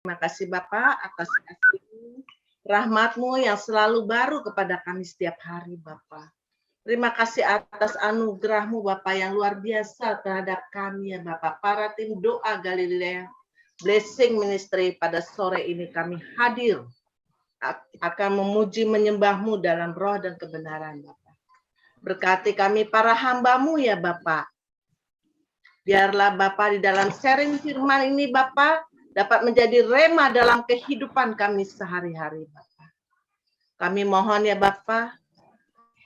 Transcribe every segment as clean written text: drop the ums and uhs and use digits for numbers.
Terima kasih Bapak atas kasih-Mu, rahmat-Mu yang selalu baru kepada kami setiap hari Bapak. Terima kasih atas anugerah-Mu Bapak yang luar biasa terhadap kami ya Bapak. Para tim doa Galilea Blessing Ministry pada sore ini kami hadir akan memuji menyembah-Mu dalam roh dan kebenaran Bapak. Berkati kami para hamba-Mu ya Bapak. Biarlah Bapak di dalam sharing firman ini Bapak dapat menjadi rema dalam kehidupan kami sehari-hari, Bapak. Kami mohon ya Bapak,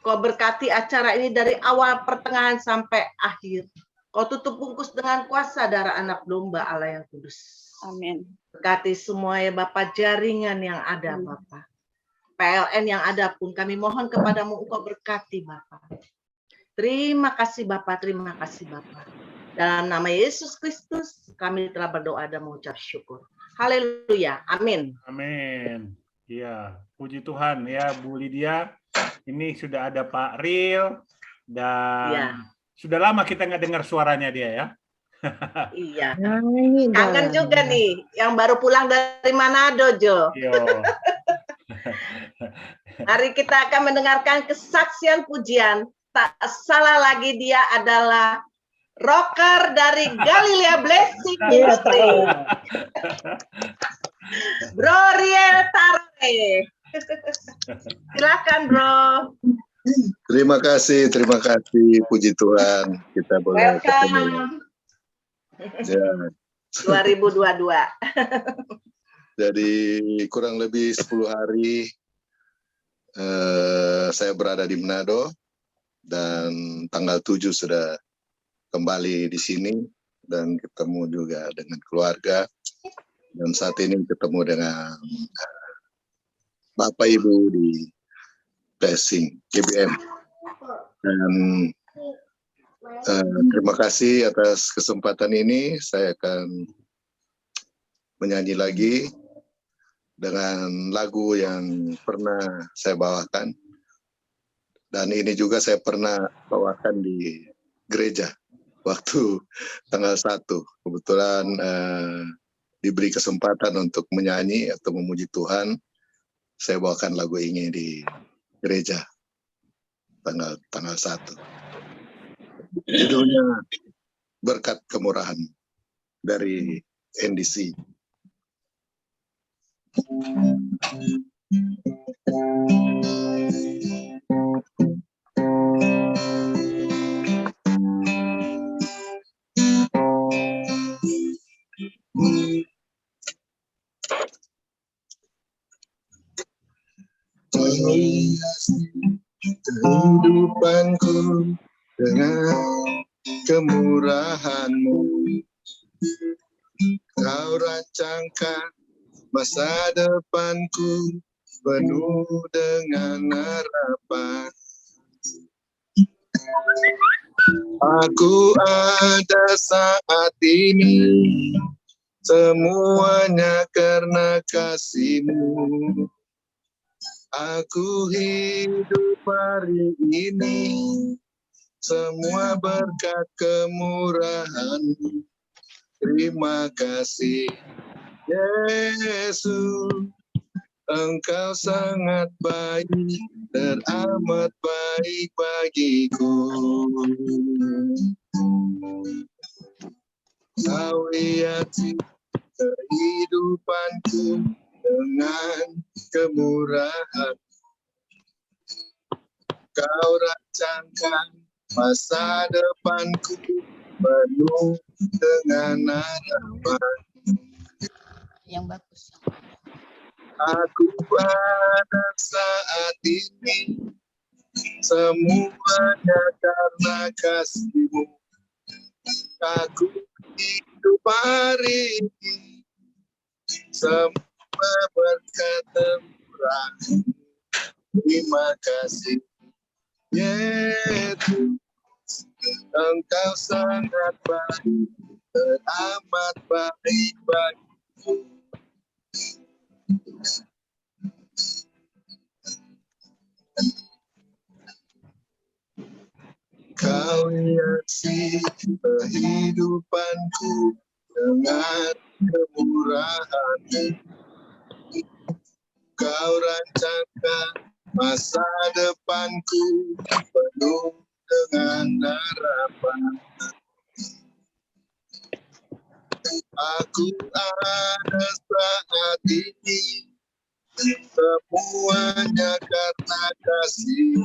Kau berkati acara ini dari awal pertengahan sampai akhir. Kau tutup bungkus dengan kuasa darah anak domba Allah yang kudus. Amin. Berkati semua ya Bapak jaringan yang ada Bapak. PLN yang ada pun kami mohon kepadamu Engkau berkati Bapak. Terima kasih Bapak, terima kasih Bapak. Dalam nama Yesus Kristus, kami telah berdoa dan mengucap syukur. Haleluya. Amin. Amin. Ya, puji Tuhan ya Bu Lydia. Ini sudah ada Pak Ril dan Ya. sudah lama kita nggak dengar suaranya dia ya. Iya. Kangen juga nih, yang baru pulang dari Manado, Jo. Yo. Mari kita akan mendengarkan kesaksian pujian. Tak salah lagi dia adalah rocker dari Galilea Blessing Ministry. Bro Riel Tare. Silakan Bro. Terima kasih, puji Tuhan. Kita boleh ketemu. Welcome. Ya. 2022. Jadi kurang lebih 10 hari saya berada di Manado dan tanggal 7 sudah kembali di sini dan ketemu juga dengan keluarga dan saat ini ketemu dengan Bapak Ibu di Blessing GBM dan terima kasih atas kesempatan ini. Saya akan menyanyi lagi dengan lagu yang pernah saya bawakan dan ini juga saya pernah bawakan di gereja waktu tanggal 1. Kebetulan diberi kesempatan untuk menyanyi atau memuji Tuhan. Saya bawakan lagu ini di gereja tanggal 1. Judulnya Berkat Kemurahan dari NDC. Kehidupanku dengan kemurahan-Mu, Kau rancangkan masa depanku penuh dengan harapan. Aku ada saat ini semuanya karena kasih-Mu. Aku hidup hari ini semua berkat kemurahan-Mu. Terima kasih Yesus, Engkau sangat baik, teramat baik bagiku. Kau hiasi kehidupanku dengan kemurahan. Kau rancangkan masa depanku penuh dengan harapan. Yang bagus. Aku pada saat ini semuanya karena kasih-Mu. Aku hidup hari ini semua berkat kemurahan. Terima kasih Yesus, Engkau sangat baik, teramat baik bagiku. Kau hiasi kehidupanku dengan kemurahan-Mu. Kau rancangkan masa depanku penuh dengan harapan. Aku ada saat ini semuanya karena kasih.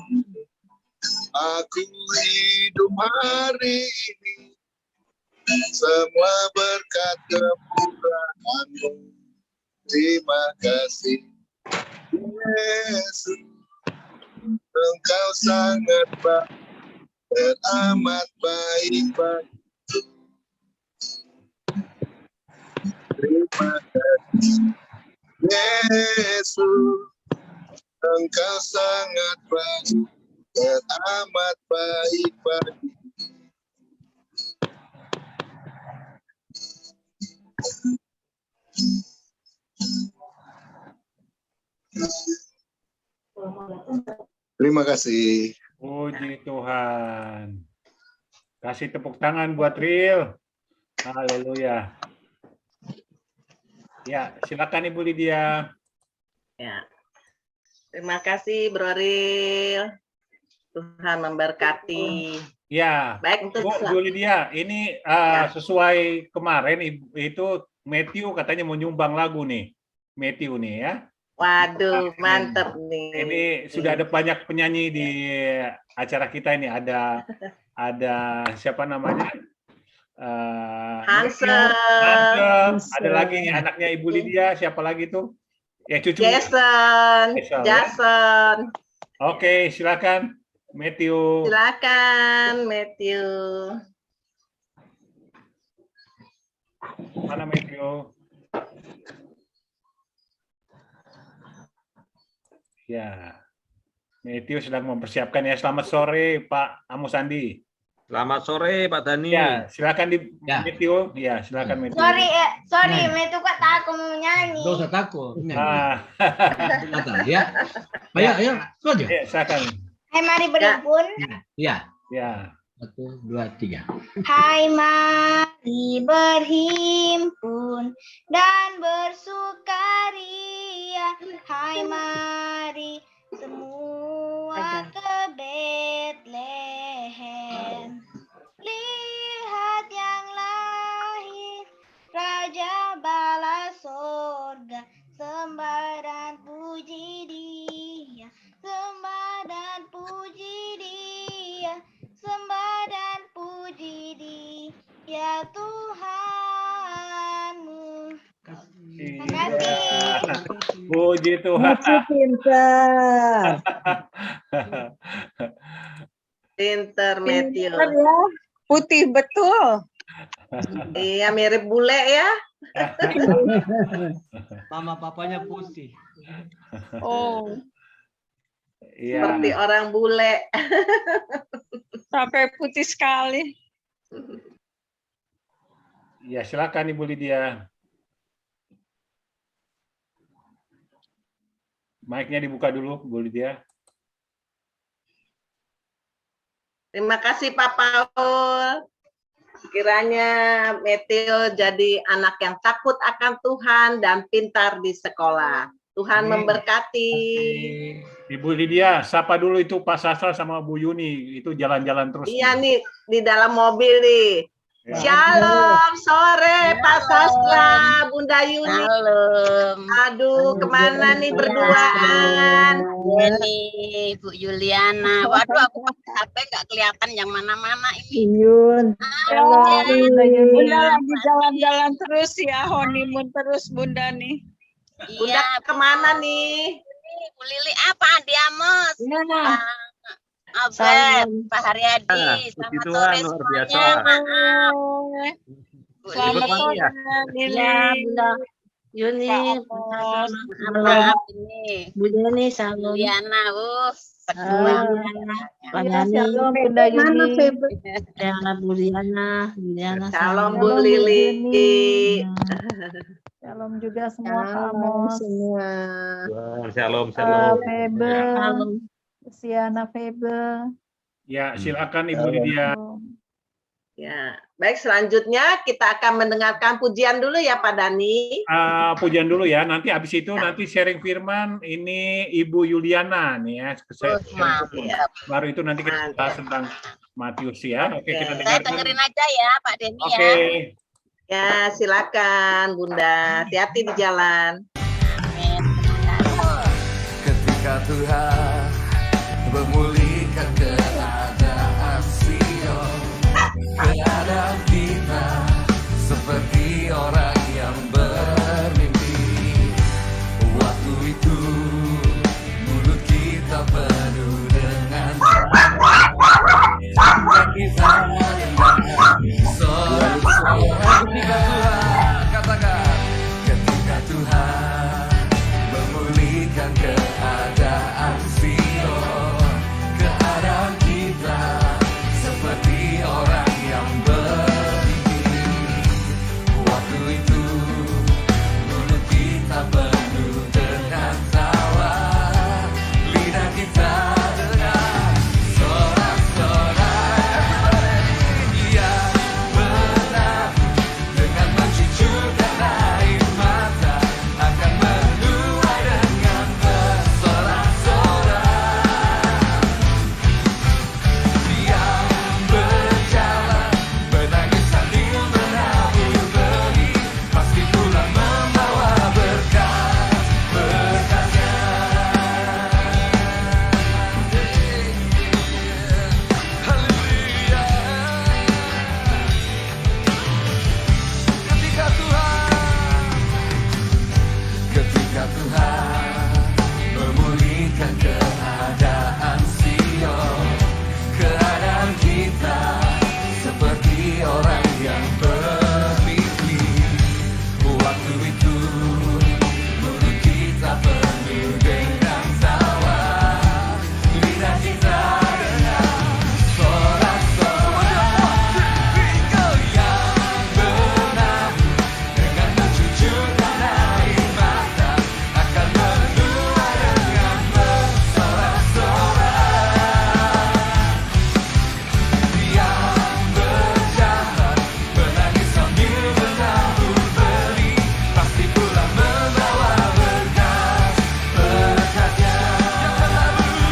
Aku hidup hari ini semua berkat kemurahan-Mu. Terima kasih Yesus, Engkau sangat baik, teramat baik bagiku. Terima kasih Yesus, Engkau sangat baik, teramat baik bagiku. Terima kasih. Puji Tuhan. Kasih tepuk tangan buat Ril. Haleluya. Ya, silakan Ibu Lydia. Ya. Terima kasih Bro Ril. Tuhan memberkati. Ya, Baik untuk Bu Lydia, ini sesuai kemarin itu Matthew katanya mau nyumbang lagu nih. Matthew nih ya. Waduh, mantep nih. Ini sudah ada banyak penyanyi di acara kita ini. Ada siapa namanya? Hansel. Ada lagi anaknya Ibu Lydia, siapa lagi tuh? Ya cucu. Jason. Oke, silakan Matthew. Silakan Matthew. Mana Matthew? Ya, Matthew sedang mempersiapkan ya. Selamat sore Pak Amos Andi. Selamat sore Pak Dani. Ya, silakan di Matthew. Ya, silakan Matthew. Sorry, Matthew kok takut mau nyanyi. Nggak usah takut. Ya. Ayo, aja. Ya, silakan. Hai, mari berhimpun. Ya. 1, 2, 3. Hai, mari berhimpun dan bersukaria. Hai, mari semua ke Betlehem. Lihat yang lahir, Raja bala sorga. Sembah dan puji Dia, sembah dan puji Dia, sembah dan puji Dia Tuhanmu. Terima kasih. Puji Tuhan. Pinter Matthew. Ya, putih betul. Iya, mirip bule ya. Mama papanya putih. Oh, Iya. Seperti orang bule. sampai putih sekali. Ya, silakan Ibu Lydia. Mic-nya dibuka dulu, Bu Lydia. Terima kasih Pak Paul. Kiranya Matthew jadi anak yang takut akan Tuhan dan pintar di sekolah. Tuhan memberkati. Ibu Lydia, sapa dulu itu Pak Sastra sama Bu Yuni. Itu jalan-jalan terus. Iya nih, di dalam mobil nih. Ya. Shalom, sore Pak Sastra, Bunda Yuni. Shalom. Aduh, kemana nih berduaan? Ini Bu Yuliana. Waduh, aku pakai HP nggak kelihatan yang mana-mana ini. Yun. Halo, Bunda lagi jalan-jalan terus ya, honeymoon terus Bunda nih. Bunda Iya, kemana nih? Bu Lili apa? Adi Amos. Ya. Albert, Pak Haryadi. Puji Selamat Tuhan, sore luar semuanya. biasa. Maaf. Bu Selamat Lili. sore, Lili. Ya, Bunda Yuni, Maaf ini. Bu Deni, salam. Yuliana, Pak Ya, Dani, shalom Bunda Yuni. Diana Buliana, Juliana, Shalom Bu Shalom, Lili. Shalom juga semua Pak Amos. semua. Shalom, Pak shalom. Febe, Shalom. Siana Febe. Ya, silakan Ibu Lydia. Ya, Baik, selanjutnya kita akan mendengarkan pujian dulu ya Pak Dani. Pujian dulu ya. Nanti habis itu nanti sharing firman ini Ibu Yuliana nih ya. Baru itu nanti kita bahas tentang Matius ya. Oke, kita Saya dengarkan. dengerin aja ya Pak Denny ya. Oke. Ya, silakan Bunda. Hati-hati di jalan. Ketika Tuhan memulihkan keadaan Sion, keadaan kita seperti orang yang bermimpi. Waktu itu mulut kita penuh dengan dan kita mendengar sorak-sorak. Ketika Tuhan, katakan, ketika Tuhan memulihkan keadaan Sion, keadaan kita seperti orang yang bermimpi. Waktu itu mulut kita penuh dengan tawa, lidah kita dengan sorak-sorai. Yang menabur dengan mencucurkan air mata akan menuai dengan bersorak-sorai. Yang berjalan menangis sambil menabur benih, pasti pulang membawa berkat-berkatnya. Haleluya. Ketika Tuhan memulihkan keadaan Sion, keadaan kita seperti orang yang bermimpi. Waktu itu mulut kita penuh dengan tawa, lidah kita dengan sorak-sorai. Yang menabur dengan mencucurkan air mata akan menuai dengan bersorak-sorai. Yang berjalan menangis sambil menabur benih, pasti pulang membawa berkat-berkatnya. Yang menabur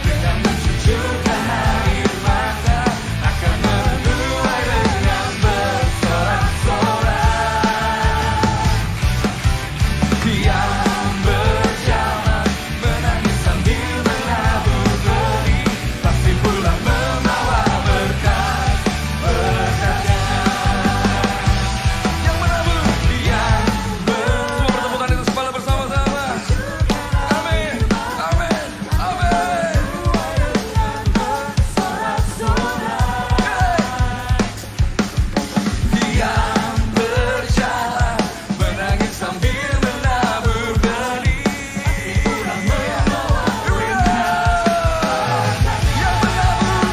dengan mencucurkan air mata akan menuai dengan bersorak-sorai. Yang berjalan menangis sambil menabur benih, pasti pulang membawa berkat-berkatnya. Yang menabur, yang semua pertemukan itu kepala bersama-sama. Amin, amin, amin. Yang berjalan menangis sambil menabur benih, pulang membawa berkat. Yang menabur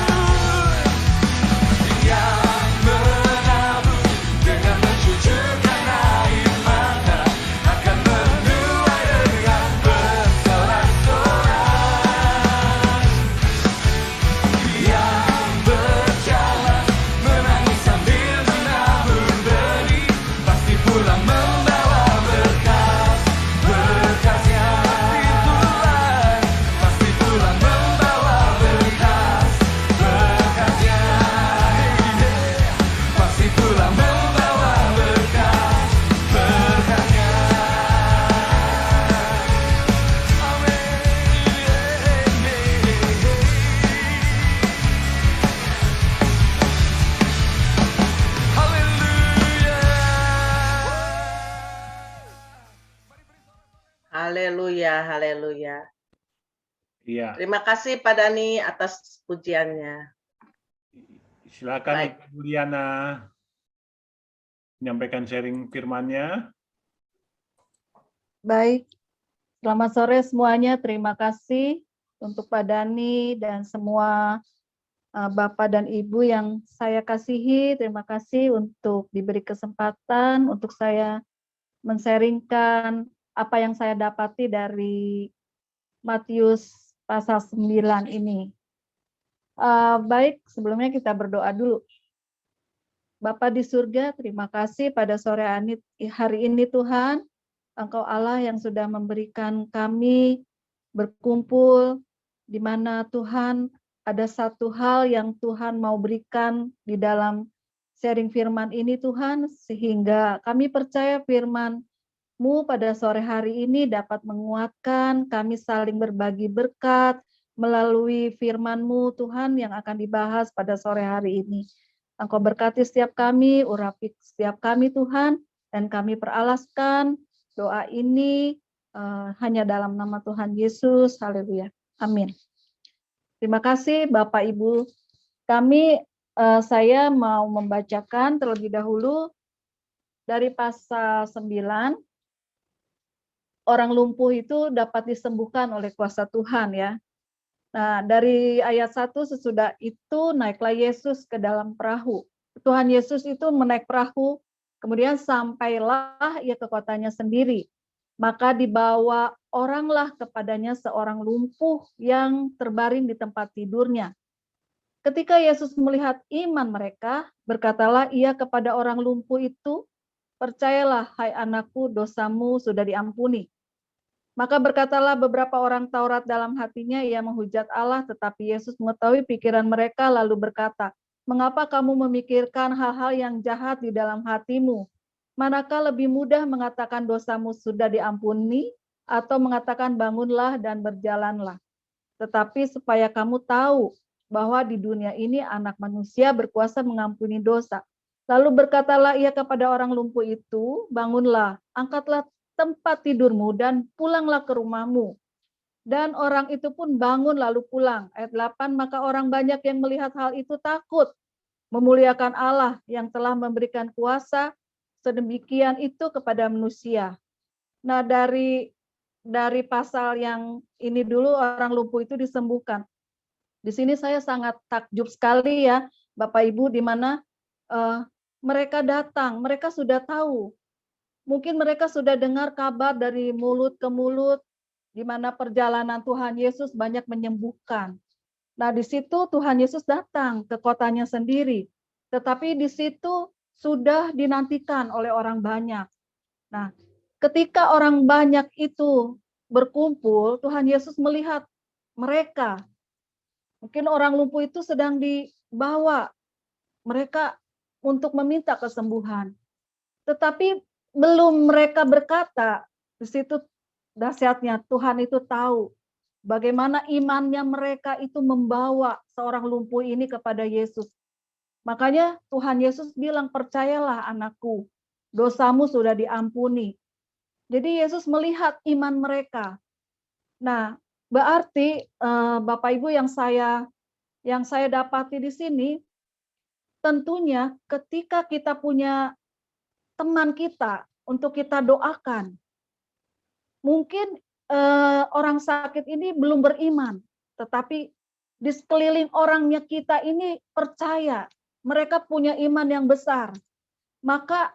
dengan mencucurkan air mata akan menuai dengan bersorak-sorai. Yang berjalan menangis sambil menabur benih, pasti pulang membawa berkat-berkatnya. Pasti pulang membawa berkat-berkatnya. Pasti pulang membawa berkat-berkatnya. Haleluya, haleluya. Iya. Terima kasih Pak Dani atas pujiannya. Silakan Baik. Ibu Yuliana menyampaikan sharing firman-Nya. Baik, selamat sore semuanya. Terima kasih untuk Pak Dani dan semua Bapak dan Ibu yang saya kasihi. Terima kasih untuk diberi kesempatan untuk saya men-sharingkan apa yang saya dapati dari Matius pasal 9 ini. Baik, sebelumnya kita berdoa dulu. Bapa di surga, terima kasih pada sore hari ini Tuhan. Engkau Allah yang sudah memberikan kami berkumpul, di mana Tuhan ada satu hal yang Tuhan mau berikan di dalam sharing firman ini Tuhan, sehingga kami percaya firman-Mu pada sore hari ini dapat menguatkan kami saling berbagi berkat melalui firman-Mu Tuhan yang akan dibahas pada sore hari ini. Engkau berkati setiap kami, urapi setiap kami Tuhan, dan kami peralaskan doa ini hanya dalam nama Tuhan Yesus. Haleluya. Amin. Terima kasih Bapak Ibu. Saya mau membacakan terlebih dahulu dari pasal 9. Orang lumpuh itu dapat disembuhkan oleh kuasa Tuhan ya. Nah, dari ayat 1 sesudah itu naiklah Yesus ke dalam perahu. Tuhan Yesus itu menaik perahu, kemudian sampailah ia ke kotanya sendiri. Maka dibawa oranglah kepadanya seorang lumpuh yang terbaring di tempat tidurnya. Ketika Yesus melihat iman mereka, berkatalah ia kepada orang lumpuh itu, "Percayalah, hai anakku, dosamu sudah diampuni." Maka berkatalah beberapa orang Taurat dalam hatinya, ia menghujat Allah, tetapi Yesus mengetahui pikiran mereka lalu berkata, "Mengapa kamu memikirkan hal-hal yang jahat di dalam hatimu? Manakah lebih mudah mengatakan dosamu sudah diampuni atau mengatakan bangunlah dan berjalanlah? Tetapi supaya kamu tahu bahwa di dunia ini anak manusia berkuasa mengampuni dosa." Lalu berkatalah ia kepada orang lumpuh itu, "Bangunlah, angkatlah tempat tidurmu dan pulanglah ke rumahmu." Dan orang itu pun bangun lalu pulang. Ayat 8, maka orang banyak yang melihat hal itu takut, memuliakan Allah yang telah memberikan kuasa sedemikian itu kepada manusia. Nah, dari pasal yang ini dulu orang lumpuh itu disembuhkan. Di sini saya sangat takjub sekali ya, Bapak Ibu, di mana mereka datang, mereka sudah tahu. Mungkin mereka sudah dengar kabar dari mulut ke mulut, di mana perjalanan Tuhan Yesus banyak menyembuhkan. Nah, di situ Tuhan Yesus datang ke kotanya sendiri. Tetapi di situ sudah dinantikan oleh orang banyak. Nah, ketika orang banyak itu berkumpul, Tuhan Yesus melihat mereka. Mungkin orang lumpuh itu sedang dibawa mereka untuk meminta kesembuhan. Tetapi belum mereka berkata, di situ dahsyatnya Tuhan itu tahu bagaimana imannya mereka itu membawa seorang lumpuh ini kepada Yesus. Makanya Tuhan Yesus bilang, "Percayalah anakku, dosamu sudah diampuni." Jadi Yesus melihat iman mereka. Nah, berarti Bapak Ibu yang saya dapati di sini, tentunya ketika kita punya teman kita untuk kita doakan. Mungkin orang sakit ini belum beriman, tetapi di sekeliling orangnya kita ini percaya, mereka punya iman yang besar. Maka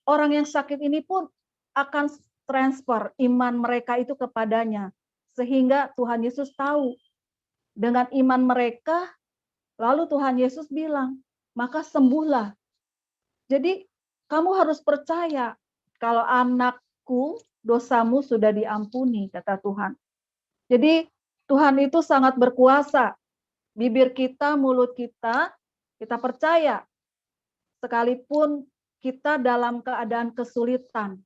orang yang sakit ini pun akan transfer iman mereka itu kepadanya. Sehingga Tuhan Yesus tahu dengan iman mereka, lalu Tuhan Yesus bilang, "Maka sembuhlah." Jadi kamu harus percaya kalau anakku dosamu sudah diampuni, kata Tuhan. Jadi Tuhan itu sangat berkuasa. Bibir kita, mulut kita percaya. Sekalipun kita dalam keadaan kesulitan.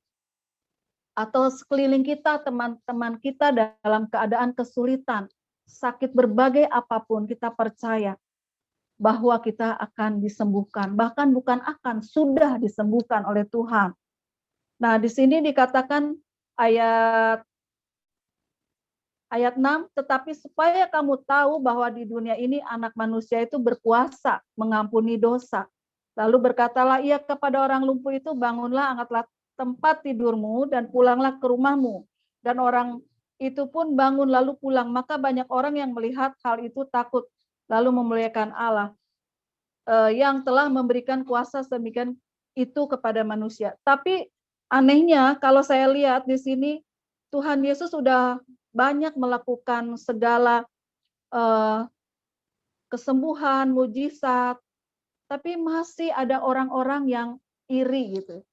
Atau sekeliling kita, teman-teman kita dalam keadaan kesulitan. Sakit berbagai apapun, kita percaya bahwa kita akan disembuhkan, bahkan bukan akan, sudah disembuhkan oleh Tuhan. Nah, di sini dikatakan ayat 6, tetapi supaya kamu tahu bahwa di dunia ini anak manusia itu berkuasa mengampuni dosa. Lalu berkatalah ia kepada orang lumpuh itu, "Bangunlah, angkatlah tempat tidurmu dan pulanglah ke rumahmu." Dan orang itu pun bangun lalu pulang. Maka banyak orang yang melihat hal itu takut, lalu memuliakan Allah yang telah memberikan kuasa sedemikian itu kepada manusia. Tapi anehnya kalau saya lihat di sini Tuhan Yesus sudah banyak melakukan segala kesembuhan, mujizat, tapi masih ada orang-orang yang iri gitu.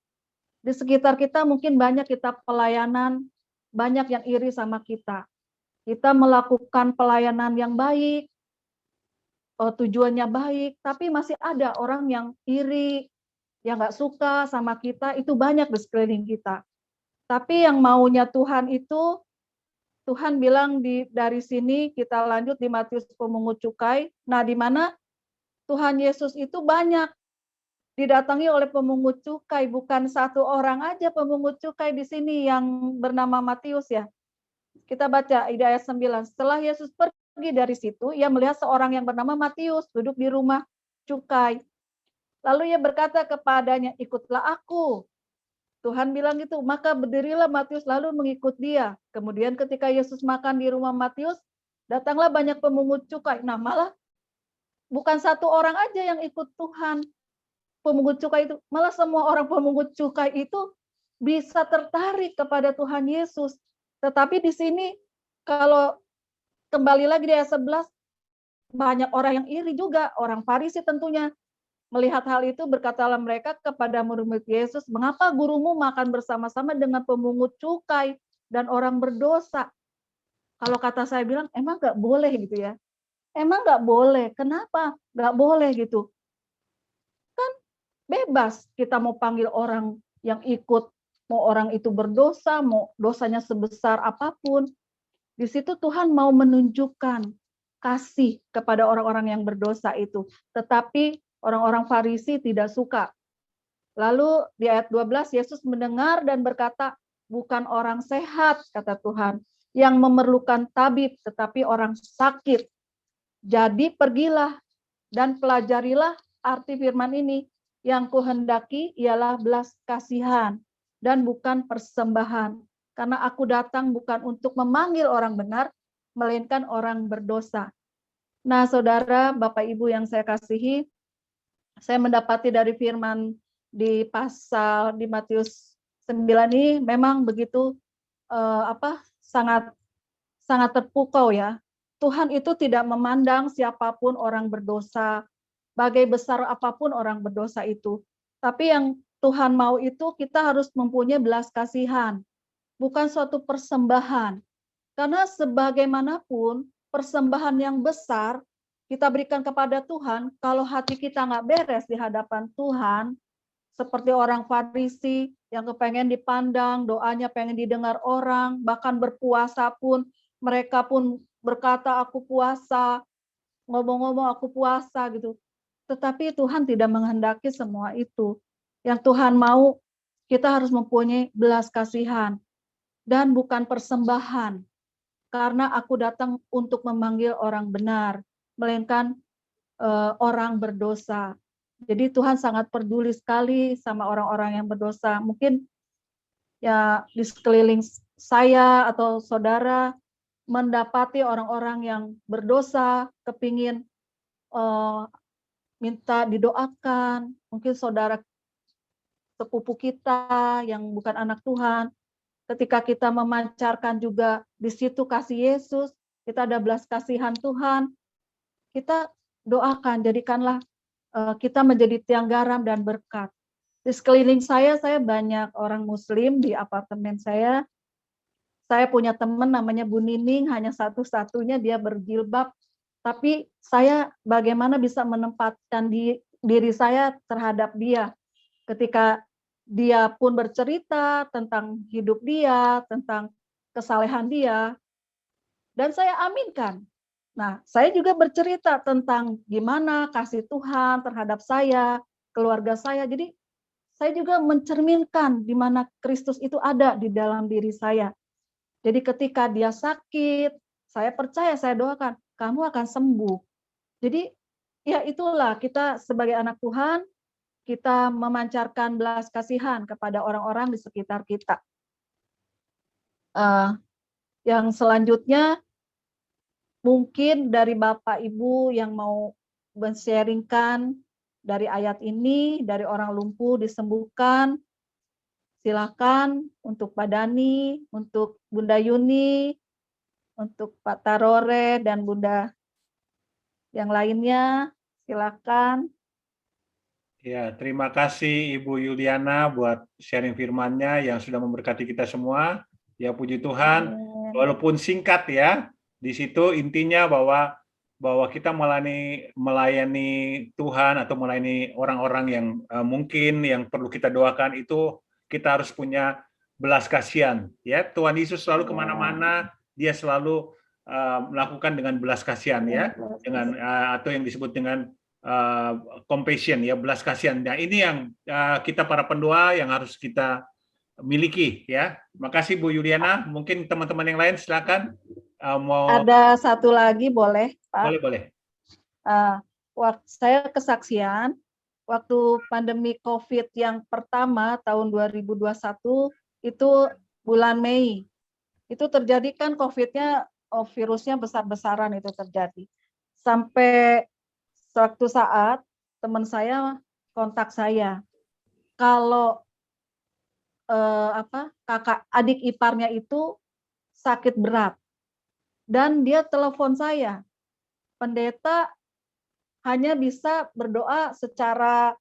Di sekitar kita mungkin banyak kita pelayanan, banyak yang iri sama kita. Kita melakukan pelayanan yang baik, tujuannya baik, tapi masih ada orang yang iri, yang nggak suka sama kita, itu banyak di sekeliling kita. Tapi yang maunya Tuhan itu, Tuhan bilang dari sini, kita lanjut di Matius pemungut cukai, nah di mana Tuhan Yesus itu banyak didatangi oleh pemungut cukai, bukan satu orang aja pemungut cukai di sini yang bernama Matius ya. Kita baca di ayat 9. Setelah Yesus pergi dari situ, ia melihat seorang yang bernama Matius duduk di rumah cukai. Lalu ia berkata kepadanya, ikutlah aku. Tuhan bilang gitu, maka berdirilah Matius lalu mengikut dia. Kemudian ketika Yesus makan di rumah Matius, datanglah banyak pemungut cukai. Nah malah bukan satu orang aja yang ikut Tuhan. Pemungut cukai itu, malah semua orang pemungut cukai itu bisa tertarik kepada Tuhan Yesus. Tetapi di sini kalau kembali lagi di ayat 11, banyak orang yang iri juga, orang Farisi tentunya. Melihat hal itu berkatalah mereka kepada murid Yesus, mengapa gurumu makan bersama-sama dengan pemungut cukai dan orang berdosa? Kalau kata saya bilang, emang nggak boleh gitu ya. Emang nggak boleh, kenapa nggak boleh gitu? Bebas kita mau panggil orang yang ikut, mau orang itu berdosa, mau dosanya sebesar apapun. Di situ Tuhan mau menunjukkan kasih kepada orang-orang yang berdosa itu. Tetapi orang-orang Farisi tidak suka. Lalu di ayat 12 Yesus mendengar dan berkata, bukan orang sehat, kata Tuhan, yang memerlukan tabib, tetapi orang sakit. Jadi pergilah dan pelajarilah arti firman ini. Yang kuhendaki ialah belas kasihan dan bukan persembahan. Karena aku datang bukan untuk memanggil orang benar, melainkan orang berdosa. Nah, saudara, Bapak Ibu yang saya kasihi, saya mendapati dari firman di pasal di Matius 9 ini memang begitu sangat terpukau ya. Tuhan itu tidak memandang siapapun orang berdosa, bagai besar apapun orang berdosa itu. Tapi yang Tuhan mau itu kita harus mempunyai belas kasihan, bukan suatu persembahan. Karena sebagaimanapun persembahan yang besar kita berikan kepada Tuhan, kalau hati kita nggak beres di hadapan Tuhan, seperti orang Farisi yang kepengen dipandang, doanya pengen didengar orang, bahkan berpuasa pun, mereka pun berkata aku puasa, ngomong-ngomong aku puasa gitu. Tetapi Tuhan tidak menghendaki semua itu. Yang Tuhan mau, kita harus mempunyai belas kasihan. Dan bukan persembahan. Karena aku datang untuk memanggil orang benar. Melainkan orang berdosa. Jadi Tuhan sangat peduli sekali sama orang-orang yang berdosa. Mungkin ya di sekeliling saya atau saudara mendapati orang-orang yang berdosa, kepingin minta didoakan, mungkin saudara sepupu kita yang bukan anak Tuhan, ketika kita memancarkan juga di situ kasih Yesus, kita ada belas kasihan Tuhan, kita doakan, jadikanlah kita menjadi tiang garam dan berkat. Di sekeliling saya banyak orang Muslim di apartemen saya. Saya punya teman namanya Bu Nining, hanya satu-satunya dia berjilbab. Tapi saya bagaimana bisa menempatkan diri saya terhadap dia. Ketika dia pun bercerita tentang hidup dia, tentang kesalehan dia. Dan saya aminkan. Nah, saya juga bercerita tentang gimana kasih Tuhan terhadap saya, keluarga saya. Jadi saya juga mencerminkan di mana Kristus itu ada di dalam diri saya. Jadi ketika dia sakit, saya percaya, saya doakan, kamu akan sembuh. Jadi ya itulah kita sebagai anak Tuhan, kita memancarkan belas kasihan kepada orang-orang di sekitar kita. Yang selanjutnya, mungkin dari Bapak Ibu yang mau men-sharingkan dari ayat ini, dari orang lumpuh disembuhkan, silakan untuk Pak Dani, untuk Bunda Yuni, untuk Pak Tarore dan Bunda Yang lainnya, silakan. Ya, terima kasih Ibu Yuliana buat sharing firman-Nya yang sudah memberkati kita semua. Ya, puji Tuhan, walaupun singkat ya, di situ intinya bahwa kita melayani Tuhan atau melayani orang-orang yang mungkin yang perlu kita doakan itu kita harus punya belas kasihan. Ya, Tuhan Yesus selalu kemana-mana, dia selalu melakukan dengan belas kasihan ya, dengan atau yang disebut dengan compassion ya, belas kasihan. Nah, ini yang kita para pendoa yang harus kita miliki ya. Makasih Bu Yuliana. Mungkin teman-teman yang lain silakan mau. Ada satu lagi boleh, Pak? Boleh. Saya kesaksian waktu pandemi COVID yang pertama tahun 2021 itu bulan Mei. Itu terjadi kan COVID-nya, virusnya besar-besaran itu terjadi. Sampai suatu saat teman saya kontak saya, kalau kakak adik iparnya itu sakit berat, dan dia telepon saya, pendeta hanya bisa berdoa secara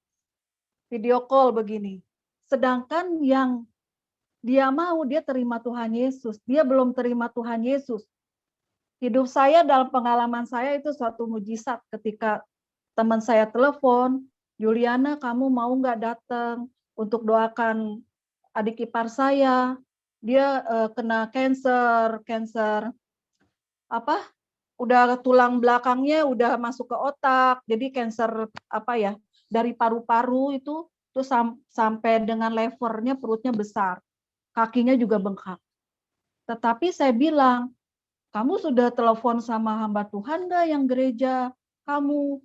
video call begini, sedangkan yang dia mau, dia terima Tuhan Yesus, dia belum terima Tuhan Yesus. Hidup saya dalam pengalaman saya itu suatu mujizat ketika teman saya telepon, Yuliana, kamu mau nggak datang untuk doakan adik ipar saya? Dia kena cancer, udah tulang belakangnya udah masuk ke otak, jadi cancer dari paru-paru itu sampai dengan levernya, perutnya besar, kakinya juga bengkak. Tetapi saya bilang, kamu sudah telepon sama hamba Tuhan nggak yang gereja kamu?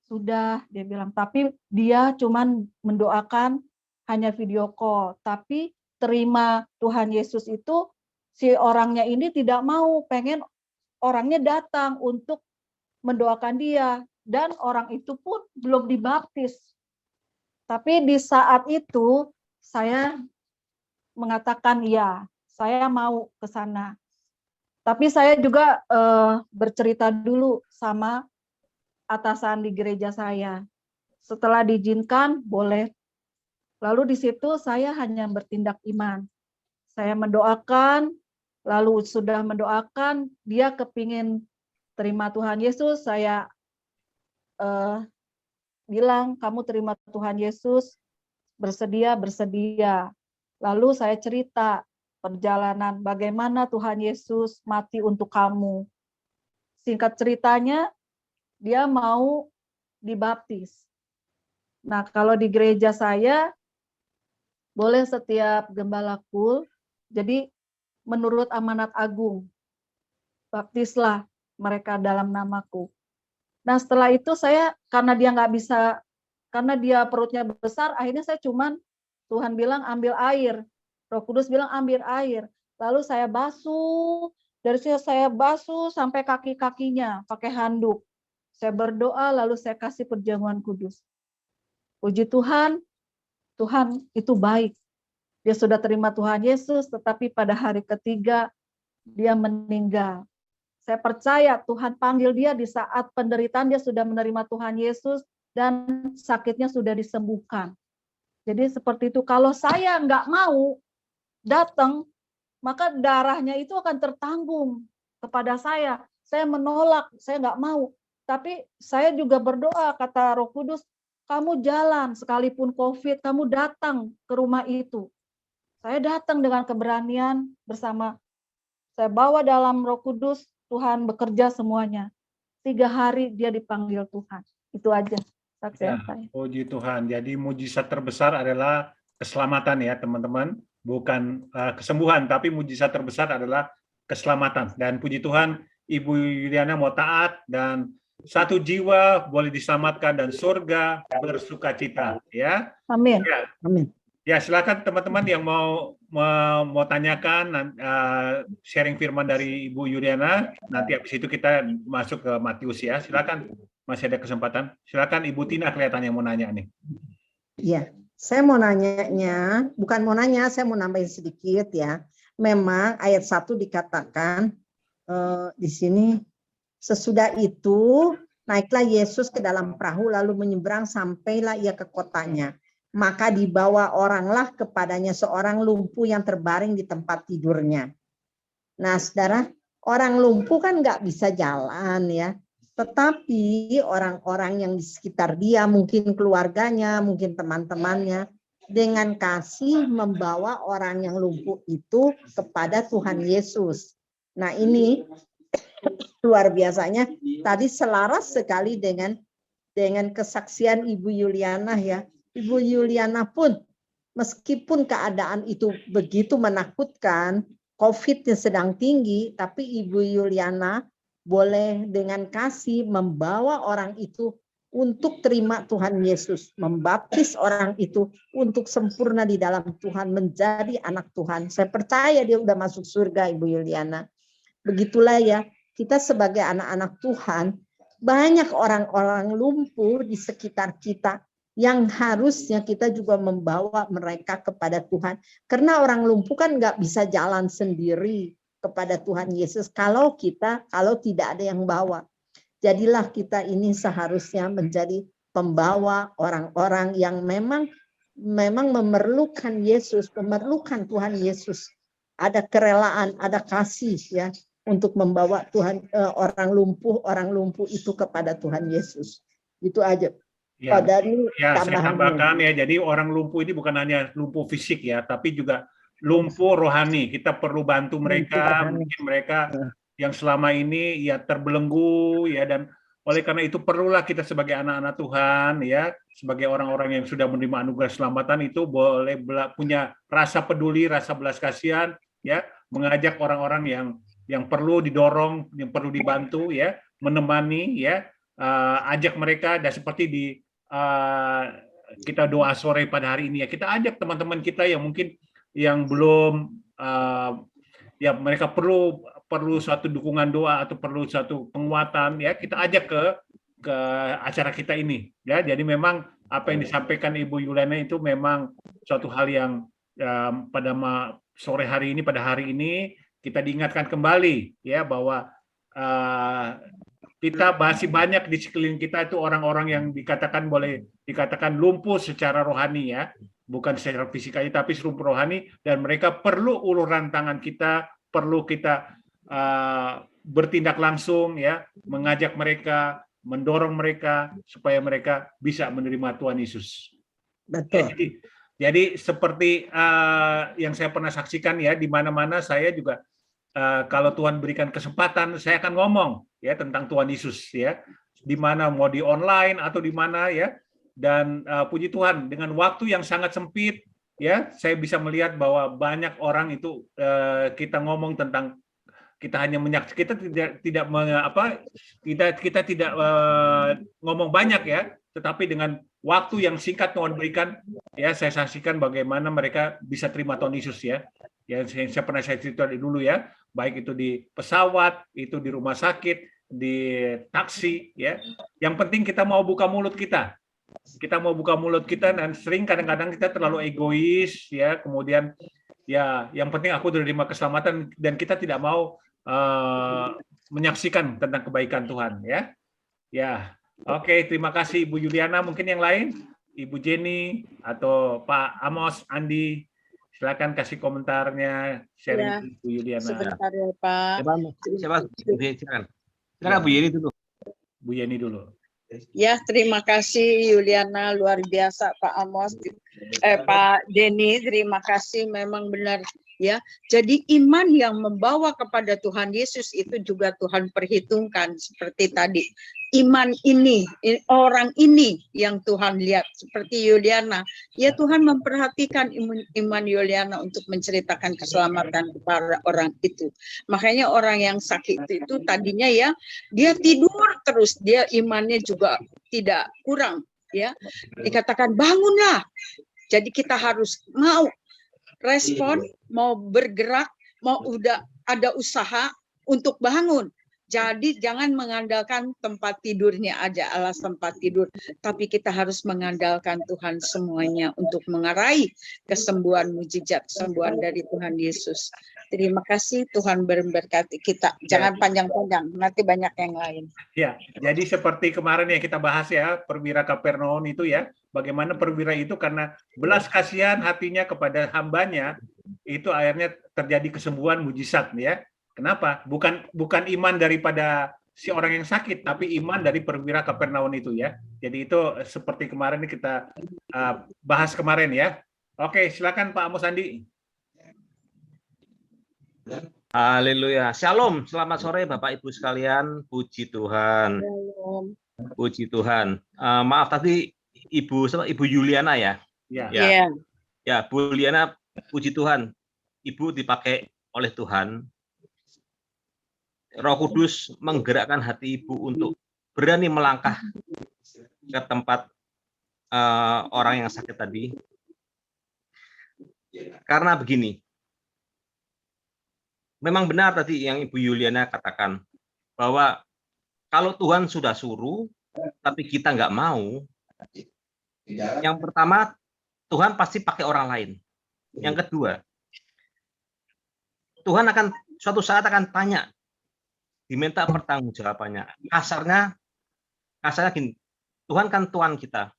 Sudah, dia bilang, tapi dia cuman mendoakan hanya video call, tapi terima Tuhan Yesus itu si orangnya ini tidak mau, pengen orangnya datang untuk mendoakan dia, dan orang itu pun belum dibaptis. Tapi di saat itu saya mengatakan ya, saya mau ke sana. Tapi saya juga bercerita dulu sama atasan di gereja saya. Setelah diizinkan, boleh. Lalu di situ saya hanya bertindak iman. Saya mendoakan, lalu sudah mendoakan, dia kepingin terima Tuhan Yesus, saya bilang, kamu terima Tuhan Yesus, bersedia. Lalu saya cerita perjalanan bagaimana Tuhan Yesus mati untuk kamu. Singkat ceritanya, dia mau dibaptis. Nah, kalau di gereja saya, boleh setiap gembala kul, jadi menurut amanat agung, baptislah mereka dalam namaku. Nah, setelah itu saya, karena dia nggak bisa, karena dia perutnya besar, akhirnya saya cuman, Tuhan bilang ambil air, Roh Kudus bilang ambil air, lalu saya basuh, dari situ saya basuh sampai kaki-kakinya pakai handuk. Saya berdoa, lalu saya kasih perjamuan kudus. Puji Tuhan, Tuhan itu baik. Dia sudah terima Tuhan Yesus, tetapi pada hari ketiga, dia meninggal. Saya percaya Tuhan panggil dia di saat penderitaan, dia sudah menerima Tuhan Yesus, dan sakitnya sudah disembuhkan. Jadi seperti itu, kalau saya nggak mau datang, maka darahnya itu akan tertanggung kepada saya. Saya menolak, saya nggak mau. Tapi saya juga berdoa, kata Roh Kudus, kamu jalan sekalipun COVID, kamu datang ke rumah itu. Saya datang dengan keberanian bersama, saya bawa dalam Roh Kudus, Tuhan bekerja semuanya. 3 hari dia dipanggil Tuhan. Itu aja saksian saya. Puji Tuhan. Jadi mujizat terbesar adalah keselamatan ya teman-teman. Bukan kesembuhan, tapi mujizat terbesar adalah keselamatan. Dan puji Tuhan, Ibu Yuliana mau taat, dan 1 jiwa boleh diselamatkan dan surga bersukacita ya. Amin. Ya. Amin. Ya, silakan teman-teman yang mau tanyakan sharing firman dari Ibu Yuliana, nanti habis itu kita masuk ke Matius ya. Silakan, masih ada kesempatan. Silakan Ibu Tina kelihatannya mau nanya nih. Iya, saya mau nanyanya, bukan mau nanya, saya mau nambahin sedikit ya. Memang ayat 1 dikatakan di sini, sesudah itu Naiklah Yesus ke dalam perahu lalu menyeberang sampailah ia ke kotanya. Maka dibawa oranglah kepadanya seorang lumpuh yang terbaring di tempat tidurnya. Nah, saudara, orang lumpuh kan nggak bisa jalan ya. Tetapi orang-orang yang di sekitar dia, mungkin keluarganya, mungkin teman-temannya, dengan kasih membawa orang yang lumpuh itu kepada Tuhan Yesus. Nah, ini luar biasanya. Tadi selaras sekali dengan kesaksian Ibu Yuliana ya. Ibu Yuliana pun meskipun keadaan itu begitu menakutkan, COVID-nya sedang tinggi, tapi Ibu Yuliana boleh dengan kasih membawa orang itu untuk terima Tuhan Yesus, membaptis orang itu untuk sempurna di dalam Tuhan, menjadi anak Tuhan. Saya percaya dia udah masuk surga, Ibu Yuliana. Begitulah ya, kita sebagai anak-anak Tuhan, banyak orang-orang lumpuh di sekitar kita yang harusnya kita juga membawa mereka kepada Tuhan. Karena orang lumpuh kan nggak bisa jalan sendiri kepada Tuhan Yesus kalau tidak ada yang bawa. Jadilah kita ini seharusnya menjadi pembawa orang-orang yang memang memerlukan Yesus, memerlukan Tuhan Yesus. Ada kerelaan, ada kasih ya untuk membawa orang lumpuh itu kepada Tuhan Yesus. Itu aja. Ya, Saya tambahkan ya. Jadi orang lumpuh ini bukan hanya lumpuh fisik ya, tapi juga lumpuh rohani. Kita perlu bantu mereka, mungkin mereka yang selama ini ya terbelenggu ya, dan oleh karena itu perlulah kita sebagai anak-anak Tuhan ya, sebagai orang-orang yang sudah menerima anugerah keselamatan itu boleh punya rasa peduli, rasa belas kasihan ya, mengajak orang-orang yang perlu didorong, yang perlu dibantu ya, menemani ya, ajak mereka. Dan seperti kita doa sore pada hari ini ya, kita ajak teman-teman kita yang mungkin yang belum ya, mereka perlu suatu dukungan doa atau perlu suatu penguatan ya, kita ajak ke acara kita ini ya. Jadi memang apa yang disampaikan Ibu Yuliana itu memang suatu hal yang pada sore hari ini, pada hari ini kita diingatkan kembali ya, bahwa kita masih banyak di sekeliling kita itu orang-orang yang boleh dikatakan lumpuh secara rohani ya, bukan secara fisik aja tapi lumpuh rohani, dan mereka perlu uluran tangan kita, perlu kita bertindak langsung ya, mengajak mereka, mendorong mereka supaya mereka bisa menerima Tuhan Yesus. Betul. Jadi seperti yang saya pernah saksikan ya, di mana-mana saya juga kalau Tuhan berikan kesempatan, saya akan ngomong ya tentang Tuhan Yesus ya, di mana mau di online atau di mana ya. Dan puji Tuhan, dengan waktu yang sangat sempit ya, saya bisa melihat bahwa banyak orang itu kita ngomong tentang, kita hanya kita tidak ngomong banyak ya, tetapi dengan waktu yang singkat Tuhan berikan ya, saya saksikan bagaimana mereka bisa terima Tuhan Yesus ya. Yang saya pernah cerita dulu ya, baik itu di pesawat, itu di rumah sakit, di taksi ya. Yang penting kita mau buka mulut kita. Kita mau buka mulut kita, dan sering kadang-kadang kita terlalu egois ya, kemudian ya yang penting aku terima keselamatan, dan kita tidak mau menyaksikan tentang kebaikan Tuhan ya. Ya, oke, terima kasih Ibu Yuliana. Mungkin yang lain, Ibu Jenny atau Pak Amos, Andi, silakan kasih komentarnya, sharing Ibu Yuliana. Sebentar ya Pak. Siapa? Silakan Bu Yeni dulu. Bu Yeni dulu. Ya, terima kasih Yuliana, luar biasa Pak Amos, Pak Denny, terima kasih, memang benar ya. Jadi iman yang membawa kepada Tuhan Yesus itu juga Tuhan perhitungkan seperti tadi. Iman ini, orang ini yang Tuhan lihat seperti Yuliana. Ya, Tuhan memperhatikan iman Yuliana untuk menceritakan keselamatan kepada orang itu. Makanya orang yang sakit itu tadinya ya, dia tidur terus, dia imannya juga tidak kurang ya. Dikatakan bangunlah. Jadi kita harus mau respon, mau bergerak, mau udah ada usaha untuk bangun. Jadi jangan mengandalkan tempat tidurnya aja, alas tempat tidur, tapi kita harus mengandalkan Tuhan semuanya untuk mengarai kesembuhan, mujizat kesembuhan dari Tuhan Yesus. Terima kasih, Tuhan memberkati kita. Jangan panjang-panjang, nanti banyak yang lain. Ya, jadi seperti kemarin yang kita bahas ya, perwira Kapernaum itu ya, bagaimana perwira itu karena belas kasihan hatinya kepada hambanya, itu akhirnya terjadi kesembuhan mujizat ya. Kenapa? Bukan iman daripada si orang yang sakit, tapi iman dari perwira Kapernaum itu ya. Jadi itu seperti kemarin kita bahas kemarin ya. Oke, silakan Pak Amos Andi. Haleluya. Shalom. Selamat sore Bapak Ibu sekalian. Puji Tuhan. Puji Tuhan. Maaf tadi Ibu Yuliana ya. Ya. Ya, Bu Yuliana, puji Tuhan. Ibu dipakai oleh Tuhan. Roh Kudus menggerakkan hati Ibu untuk berani melangkah ke tempat orang yang sakit tadi. Karena begini, memang benar tadi yang Ibu Yuliana katakan, bahwa kalau Tuhan sudah suruh, tapi kita nggak mau, yang pertama, Tuhan pasti pakai orang lain. Yang kedua, Tuhan akan suatu saat akan tanya, diminta pertanggungjawabannya. Kasarnya gini, Tuhan kan Tuhan kita.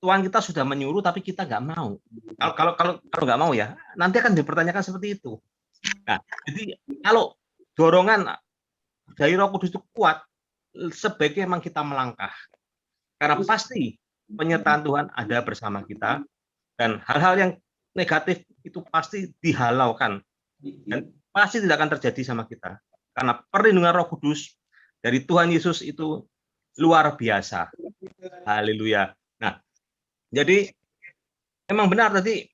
Tuhan kita sudah menyuruh, tapi kita nggak mau. Kalau nggak mau ya, nanti akan dipertanyakan seperti itu. Nah, jadi kalau dorongan dari Roh Kudus itu kuat, sebaiknya memang kita melangkah. Karena pasti penyertaan Tuhan ada bersama kita, dan hal-hal yang negatif itu pasti dihalaukan, dan pasti tidak akan terjadi sama kita. Karena perlindungan Roh Kudus dari Tuhan Yesus itu luar biasa. Haleluya. Nah, jadi memang benar tadi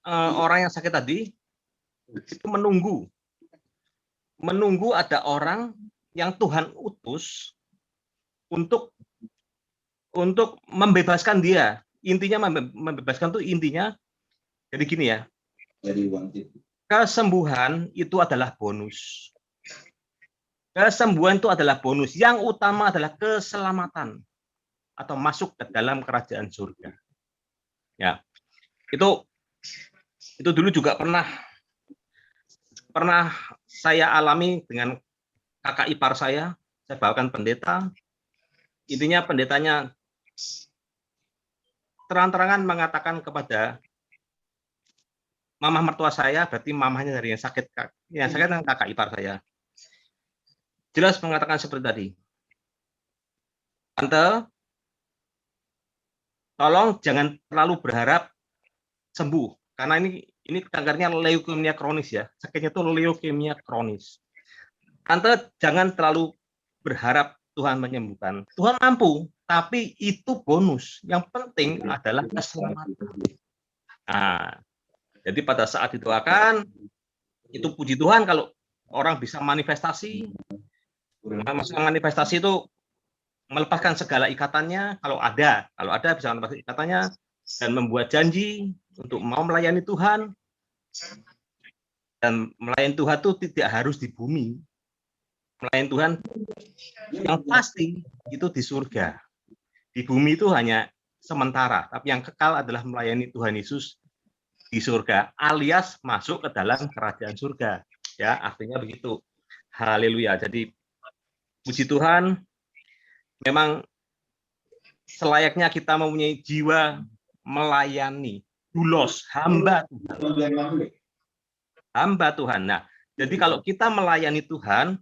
orang yang sakit tadi itu menunggu ada orang yang Tuhan utus untuk membebaskan dia. Intinya membebaskan itu intinya jadi gini ya. Kesembuhan itu adalah bonus. Kesembuhan itu adalah bonus. Yang utama adalah keselamatan atau masuk ke dalam kerajaan surga. Ya, itu dulu juga pernah saya alami dengan kakak ipar saya bawakan pendeta. Intinya pendetanya terang-terangan mengatakan kepada mamah mertua saya, berarti mamahnya dari yang sakit kan kakak ipar saya. Jelas mengatakan seperti tadi. Tante, tolong jangan terlalu berharap sembuh, karena ini kankernya leukemia kronis ya. Sakitnya itu leukemia kronis. Tante, jangan terlalu berharap Tuhan menyembuhkan. Tuhan mampu, tapi itu bonus. Yang penting adalah keselamatan. Nah, jadi pada saat didoakan, itu puji Tuhan kalau orang bisa manifestasi. Maksudnya manifestasi itu melepaskan segala ikatannya, kalau ada bisa melepaskan ikatannya dan membuat janji untuk mau melayani Tuhan. Dan melayani Tuhan itu tidak harus di bumi. Melayani Tuhan yang pasti itu di surga. Di bumi itu hanya sementara, tapi yang kekal adalah melayani Tuhan Yesus di surga, alias masuk ke dalam kerajaan surga. Ya, artinya begitu. Haleluya. Jadi puji Tuhan, memang selayaknya kita mempunyai jiwa melayani, doulos, hamba Tuhan. Hamba Tuhan. Nah, jadi kalau kita melayani Tuhan,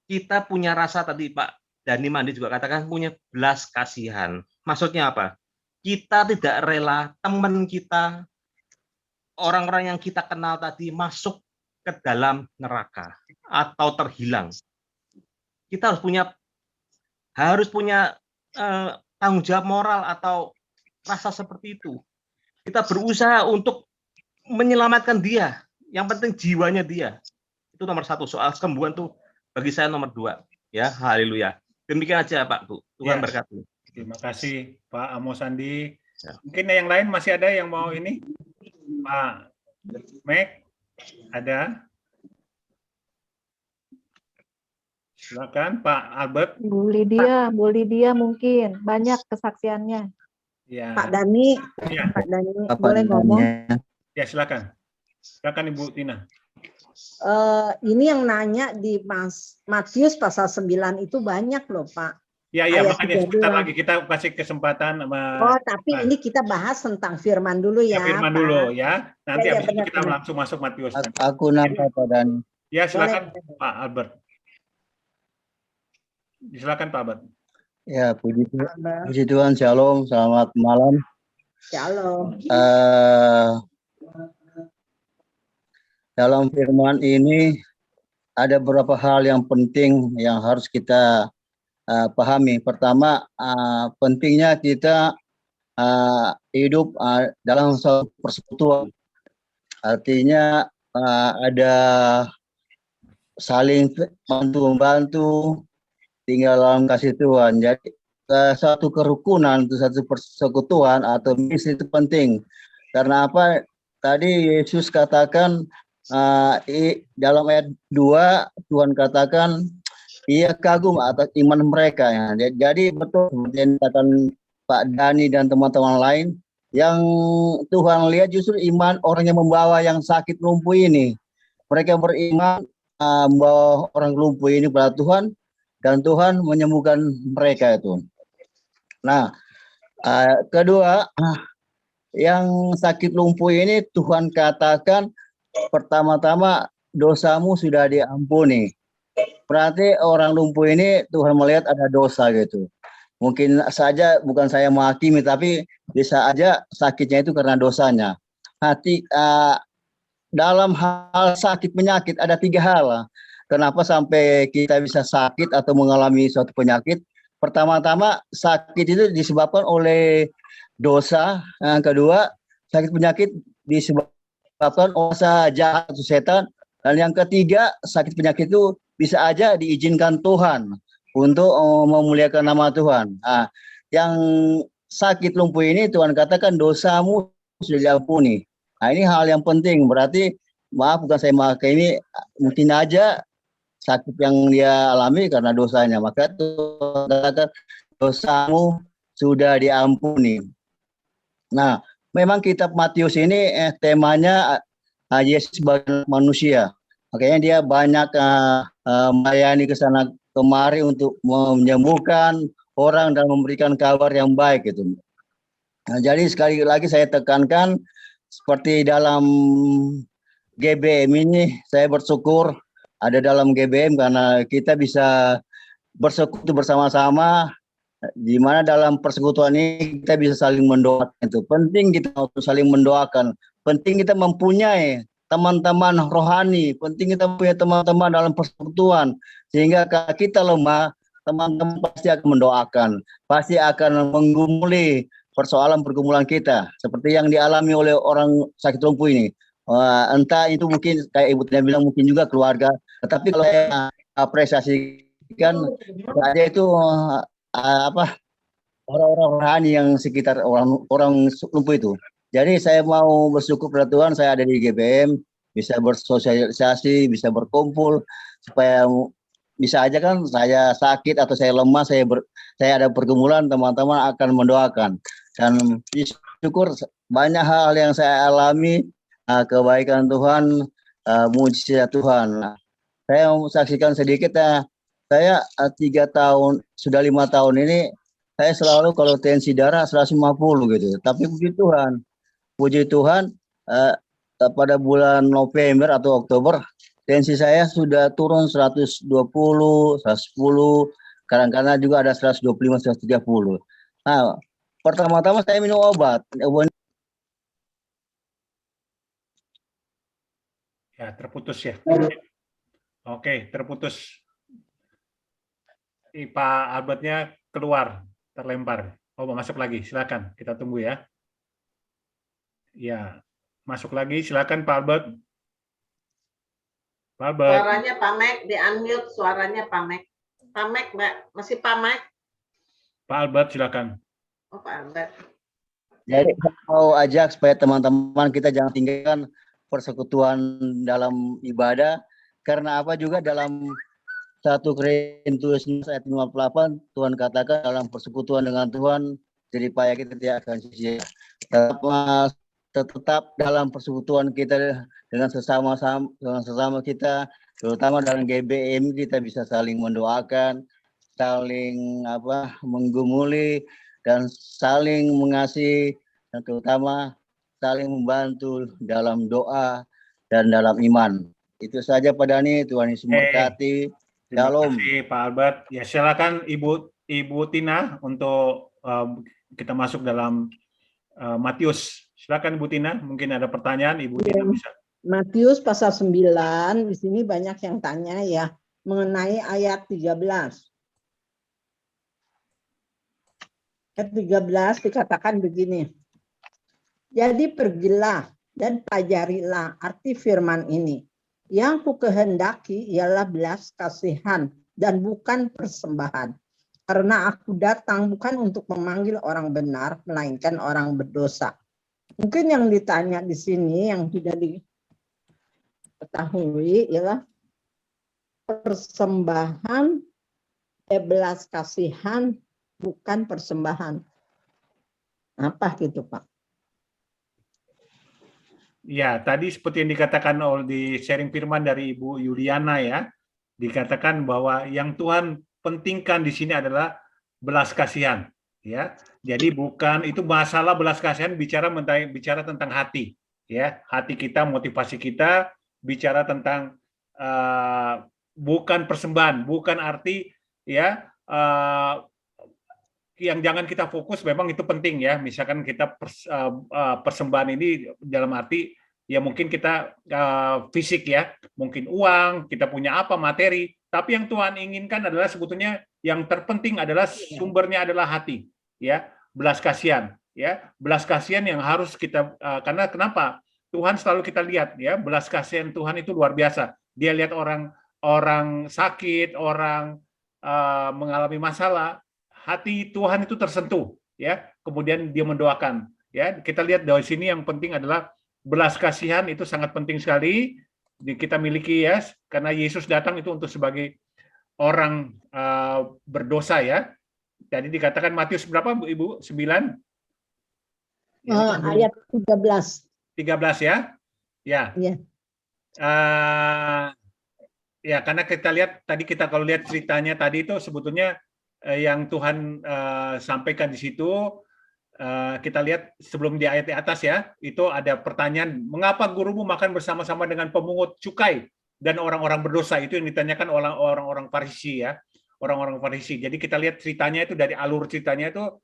kita punya rasa tadi Pak Dani Mandi juga katakan punya belas kasihan. Maksudnya apa? Kita tidak rela teman kita, orang-orang yang kita kenal tadi masuk ke dalam neraka atau terhilang. Kita harus punya tanggung jawab moral atau rasa seperti itu. Kita berusaha untuk menyelamatkan dia. Yang penting jiwanya dia. Itu nomor satu. Soal kesembuhan tuh bagi saya nomor 2. Ya, haleluya. Demikian aja Pak Bu. Tuhan berkati. Terima kasih Pak Amos Andi. Mungkin yang lain masih ada yang mau ini? Pak Mek, ada? Silakan Pak Albert. Bu Lydia mungkin banyak kesaksiannya. Ya. Pak Dani, Ya. Pak Dani boleh ngomong? Ya, silakan. Silakan Ibu Tina. Ini yang nanya di Matius pasal 9 itu banyak loh Pak. Ya, Ayat makanya sebentar 32. lagi kita kasih kesempatan sama Oh, tapi ini kita bahas tentang firman dulu ya, firman Pak. dulu ya. Nanti Ya, habis itu benar, kita benar. langsung masuk Matius. Aku nanya Pak Dani. Ya, silakan Boleh. Pak Albert. Silakan Pak Albert. Ya, puji Tuhan, Shalom, selamat malam. Shalom. Dalam firman ini ada beberapa hal yang penting yang harus kita pahami. Pertama, pentingnya kita hidup dalam suatu persekutuan. Artinya ada saling bantu-membantu, tinggal dalam kasih Tuhan. Jadi satu kerukunan, satu persekutuan atau misi itu penting. Karena apa? Tadi Yesus katakan dalam ayat 2 Tuhan katakan ia kagum atas iman mereka ya. Jadi betul seperti yang dikatakan Pak Dani dan teman-teman lain, yang Tuhan lihat justru iman orang yang membawa yang sakit lumpuh ini. Mereka beriman membawa orang lumpuh ini pada Tuhan dan Tuhan menyembuhkan mereka itu. Nah, kedua, yang sakit lumpuh ini Tuhan katakan pertama-tama dosamu sudah diampuni. Berarti orang lumpuh ini Tuhan melihat ada dosa gitu. Mungkin saja bukan saya menghakimi, tapi bisa aja sakitnya itu karena dosanya. Dalam hal sakit penyakit ada 3 hal. Kenapa sampai kita bisa sakit atau mengalami suatu penyakit? Pertama-tama sakit itu disebabkan oleh dosa. Yang kedua, sakit penyakit disebabkan dosa jahat atau setan. Dan yang ketiga, sakit penyakit itu bisa aja diizinkan Tuhan untuk memuliakan nama Tuhan. Nah, yang sakit lumpuh ini Tuhan katakan dosamu sudah diampuni. Nah, ini hal yang penting. Berarti maaf bukan saya menghakimi, mungkin aja sakit yang dia alami karena dosanya. Maka Tuhan katakan dosamu sudah diampuni. Nah, memang kitab Matius ini temanya Yesus sebagai manusia. Makanya dia banyak melayani ke sana kemari untuk menyembuhkan orang dan memberikan kabar yang baik gitu. Nah, jadi sekali lagi saya tekankan seperti dalam GBM ini saya bersyukur ada dalam GBM karena kita bisa bersekutu bersama-sama, di mana dalam persekutuan ini kita bisa saling mendoakan. Itu penting kita untuk saling mendoakan. Penting kita mempunyai teman-teman rohani, penting kita punya teman-teman dalam persekutuan, sehingga kalau kita lemah, teman-teman pasti akan mendoakan, pasti akan menggumuli pergumulan kita, seperti yang dialami oleh orang sakit lumpuh ini. Entah itu mungkin kayak Ibu Tina bilang mungkin juga keluarga, tetapi kalau saya apresiasikan saja itu orang-orang rohani yang sekitar orang lumpuh itu. Jadi saya mau bersyukur pada Tuhan saya ada di GBM, bisa bersosialisasi, bisa berkumpul, supaya bisa aja kan saya sakit atau saya lemah, saya ada pergumulan, teman-teman akan mendoakan. Dan syukur banyak hal yang saya alami, kebaikan Tuhan, mujizat Tuhan. Saya mau saksikan sedikit saya 3 tahun, sudah 5 tahun ini, saya selalu kalau tensi darah 150 gitu. Tapi puji Tuhan pada bulan November atau Oktober tensi saya sudah turun 120, 110, kadang-kadang juga ada 125, 130. Nah, pertama-tama saya minum obat. Ya, terputus ya. Oke, terputus. Pak Albertnya keluar, terlempar. Oh, mau masuk lagi, silakan. Kita tunggu ya. Ya, masuk lagi, silakan Pak Albert. Pak Albert. Suaranya Pak Mek, di-unmute suaranya Pak Mek. Pak Mek, Mbak, masih Pak Mek? Pak Albert, silakan. Oh, Pak Albert. Jadi saya mau ajak supaya teman-teman kita jangan tinggalkan persekutuan dalam ibadah, karena apa juga dalam 1 Korintus 11 ayat 58, Tuhan katakan dalam persekutuan dengan Tuhan, jadi payah kita tidak akan sia-sia. Tetap dalam persekutuan kita dengan sesama kita, terutama dalam GBM kita bisa saling mendoakan, saling menggumuli dan saling mengasihi, dan terutama saling membantu dalam doa dan dalam iman. Itu saja Pak Dhani, Tuhan Yesus memberkati. Terima Shalom. kasih Pak Albert. Ya silakan Ibu Tina untuk kita masuk dalam Matius. Silakan Ibu Tina, mungkin ada pertanyaan Ibu Tina bisa. Matius pasal 9, di sini banyak yang tanya ya mengenai ayat 13. Ayat 13 dikatakan begini. Jadi pergilah dan pelajarilah arti firman ini. Yang kukehendaki ialah belas kasihan dan bukan persembahan. Karena aku datang bukan untuk memanggil orang benar, melainkan orang berdosa. Mungkin yang ditanya di sini yang tidak diketahui ialah persembahan, belas kasihan, bukan persembahan. Apa gitu Pak? Ya, tadi seperti yang dikatakan oleh di sharing firman dari Ibu Yuliana ya, dikatakan bahwa yang Tuhan pentingkan di sini adalah belas kasihan. Ya, jadi bukan itu masalah belas kasihan bicara tentang hati, ya hati kita, motivasi kita, bicara tentang bukan persembahan, bukan arti ya yang jangan kita fokus, memang itu penting ya, misalkan kita persembahan ini dalam arti ya mungkin kita fisik ya, mungkin uang, kita punya apa materi, tapi yang Tuhan inginkan adalah sebetulnya yang terpenting adalah sumbernya adalah hati. Ya, belas kasihan, ya, belas kasihan yang harus kita karena kenapa? Tuhan selalu kita lihat ya, belas kasihan Tuhan itu luar biasa. Dia lihat orang sakit, orang mengalami masalah, hati Tuhan itu tersentuh, ya. Kemudian dia mendoakan, ya. Kita lihat dari sini yang penting adalah belas kasihan itu sangat penting sekali kita miliki ya, karena Yesus datang itu untuk sebagai orang berdosa ya. Jadi dikatakan Matius berapa Ibu? 9? Ayat 13. 13 ya? Ya. Iya. Ya, karena kita lihat tadi kalau lihat ceritanya tadi itu sebetulnya yang Tuhan sampaikan di situ, kita lihat sebelum di ayat di atas ya, itu ada pertanyaan, mengapa gurumu makan bersama-sama dengan pemungut cukai dan orang-orang berdosa? Itu yang ditanyakan oleh orang-orang Farisi ya. Orang-orang Farisi. Jadi kita lihat ceritanya itu dari alur ceritanya itu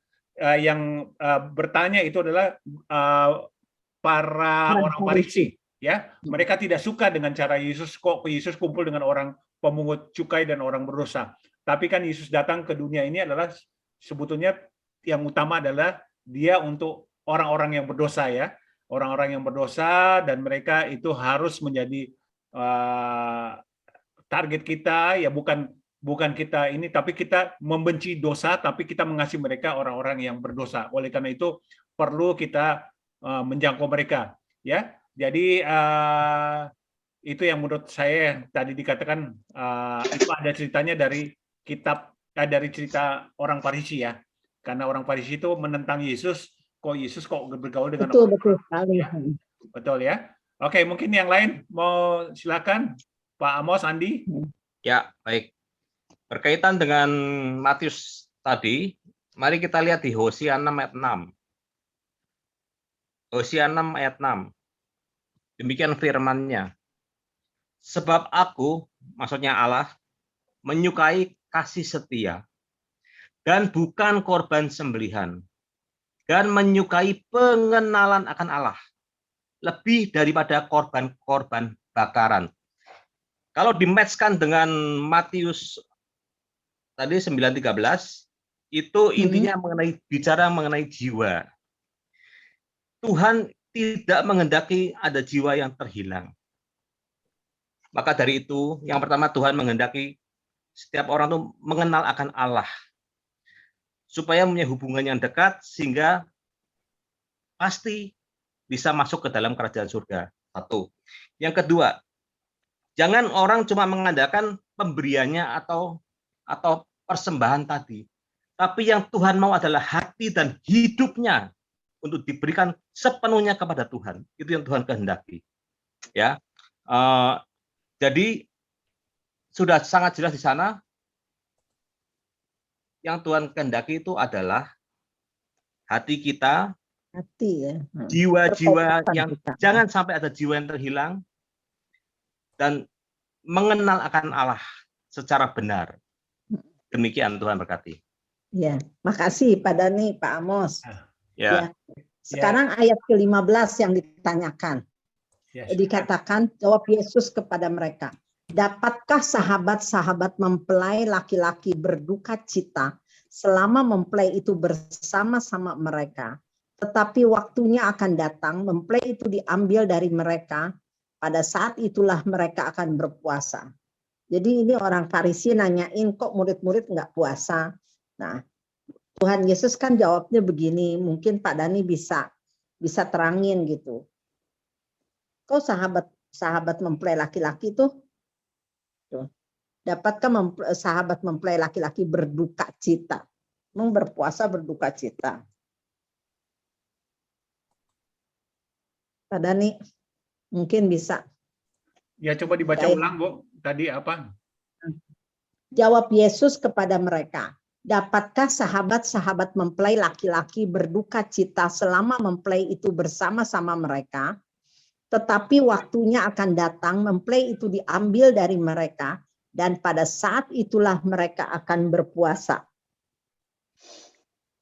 yang bertanya itu adalah para orang Farisi, ya. Mereka tidak suka dengan cara Yesus, kok Yesus kumpul dengan orang pemungut cukai dan orang berdosa. Tapi kan Yesus datang ke dunia ini adalah sebetulnya yang utama adalah dia untuk orang-orang yang berdosa ya, orang-orang yang berdosa, dan mereka itu harus menjadi target kita ya, bukan kita ini, tapi kita membenci dosa, tapi kita mengasihi mereka orang-orang yang berdosa. Oleh karena itu perlu kita menjangkau mereka, ya. Jadi itu yang menurut saya tadi dikatakan itu ada ceritanya dari dari cerita orang Farisi ya. Karena orang Farisi itu menentang Yesus, kok bergaul dengan orang. Betul sekali. Ya? Betul ya. Oke, mungkin yang lain mau silakan Pak Amos, Andi. Ya, baik. Berkaitan dengan Matius tadi, mari kita lihat di Hosea 6 ayat 6. Hosea 6 ayat 6. Demikian firman-Nya. Sebab aku, maksudnya Allah, menyukai kasih setia dan bukan korban sembelihan, dan menyukai pengenalan akan Allah lebih daripada korban-korban bakaran. Kalau dimatchkan dengan Matius tadi 9:13, itu intinya bicara mengenai jiwa. Tuhan tidak menghendaki ada jiwa yang terhilang. Maka dari itu, yang pertama Tuhan menghendaki setiap orang itu mengenal akan Allah, supaya punya hubungan yang dekat sehingga pasti bisa masuk ke dalam kerajaan surga. Satu. Yang kedua, jangan orang cuma mengandalkan pemberiannya atau persembahan tadi. Tapi yang Tuhan mau adalah hati dan hidupnya untuk diberikan sepenuhnya kepada Tuhan. Itu yang Tuhan kehendaki. Ya, jadi sudah sangat jelas di sana. Yang Tuhan kehendaki itu adalah hati kita, jiwa-jiwa yang jangan sampai ada jiwa yang terhilang, dan mengenal akan Allah secara benar. Demikian Tuhan berkati. Ya, makasih Pak Dani, Pak Amos. Ya. Sekarang ayat ke-15 yang ditanyakan. Dikatakan, jawab Yesus kepada mereka, dapatkah sahabat-sahabat mempelai laki-laki berduka cita selama mempelai itu bersama-sama mereka? Tetapi waktunya akan datang, mempelai itu diambil dari mereka, pada saat itulah mereka akan berpuasa. Jadi ini orang Farisi nanyain, kok murid-murid nggak puasa? Nah, Tuhan Yesus kan jawabnya begini, mungkin Pak Dani bisa terangin gitu. Kok sahabat mempelai laki-laki tuh, dapatkah sahabat mempelai laki-laki berduka cita? Memang berpuasa berduka cita. Pak Dani, mungkin bisa. Ya, coba dibaca ulang, Bu. Tadi apa? Jawab Yesus kepada mereka, dapatkah sahabat-sahabat mempelai laki-laki berduka cita selama mempelai itu bersama-sama mereka? Tetapi waktunya akan datang, mempelai itu diambil dari mereka, dan pada saat itulah mereka akan berpuasa.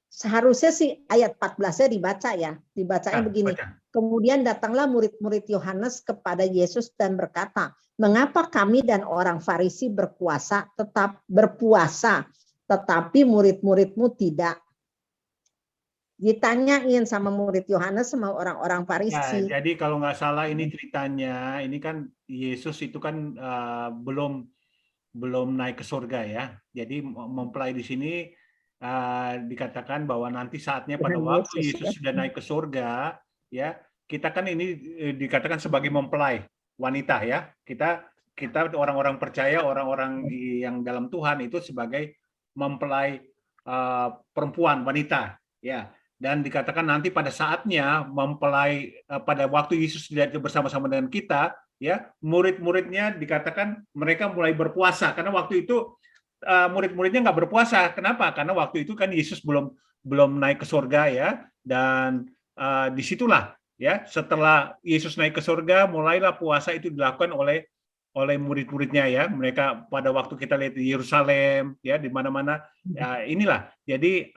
Seharusnya sih ayat 14-nya dibaca ya. Dibacanya begini. Kemudian datanglah murid-murid Yohanes kepada Yesus dan berkata, mengapa kami dan orang Farisi berpuasa, tetapi murid-muridmu tidak? Ditanyain sama murid Yohanes sama orang-orang Farisi. Ya, jadi kalau nggak salah ini ceritanya, ini kan Yesus itu kan belum naik ke surga ya. Jadi mempelai di sini dikatakan bahwa nanti saatnya pada waktu Yesus sudah naik ke surga, ya kita kan ini dikatakan sebagai mempelai wanita ya. Kita orang-orang percaya, orang-orang yang dalam Tuhan itu sebagai mempelai perempuan wanita ya. Dan dikatakan nanti pada saatnya mempelai pada waktu Yesus bersama-sama dengan kita ya, murid-muridnya dikatakan mereka mulai berpuasa karena waktu itu murid-muridnya nggak berpuasa. Kenapa? Karena waktu itu kan Yesus belum naik ke surga ya, dan disitulah ya setelah Yesus naik ke surga mulailah puasa itu dilakukan oleh murid-muridnya ya. Mereka pada waktu kita lihat di Yerusalem ya, di mana-mana ya, inilah. Jadi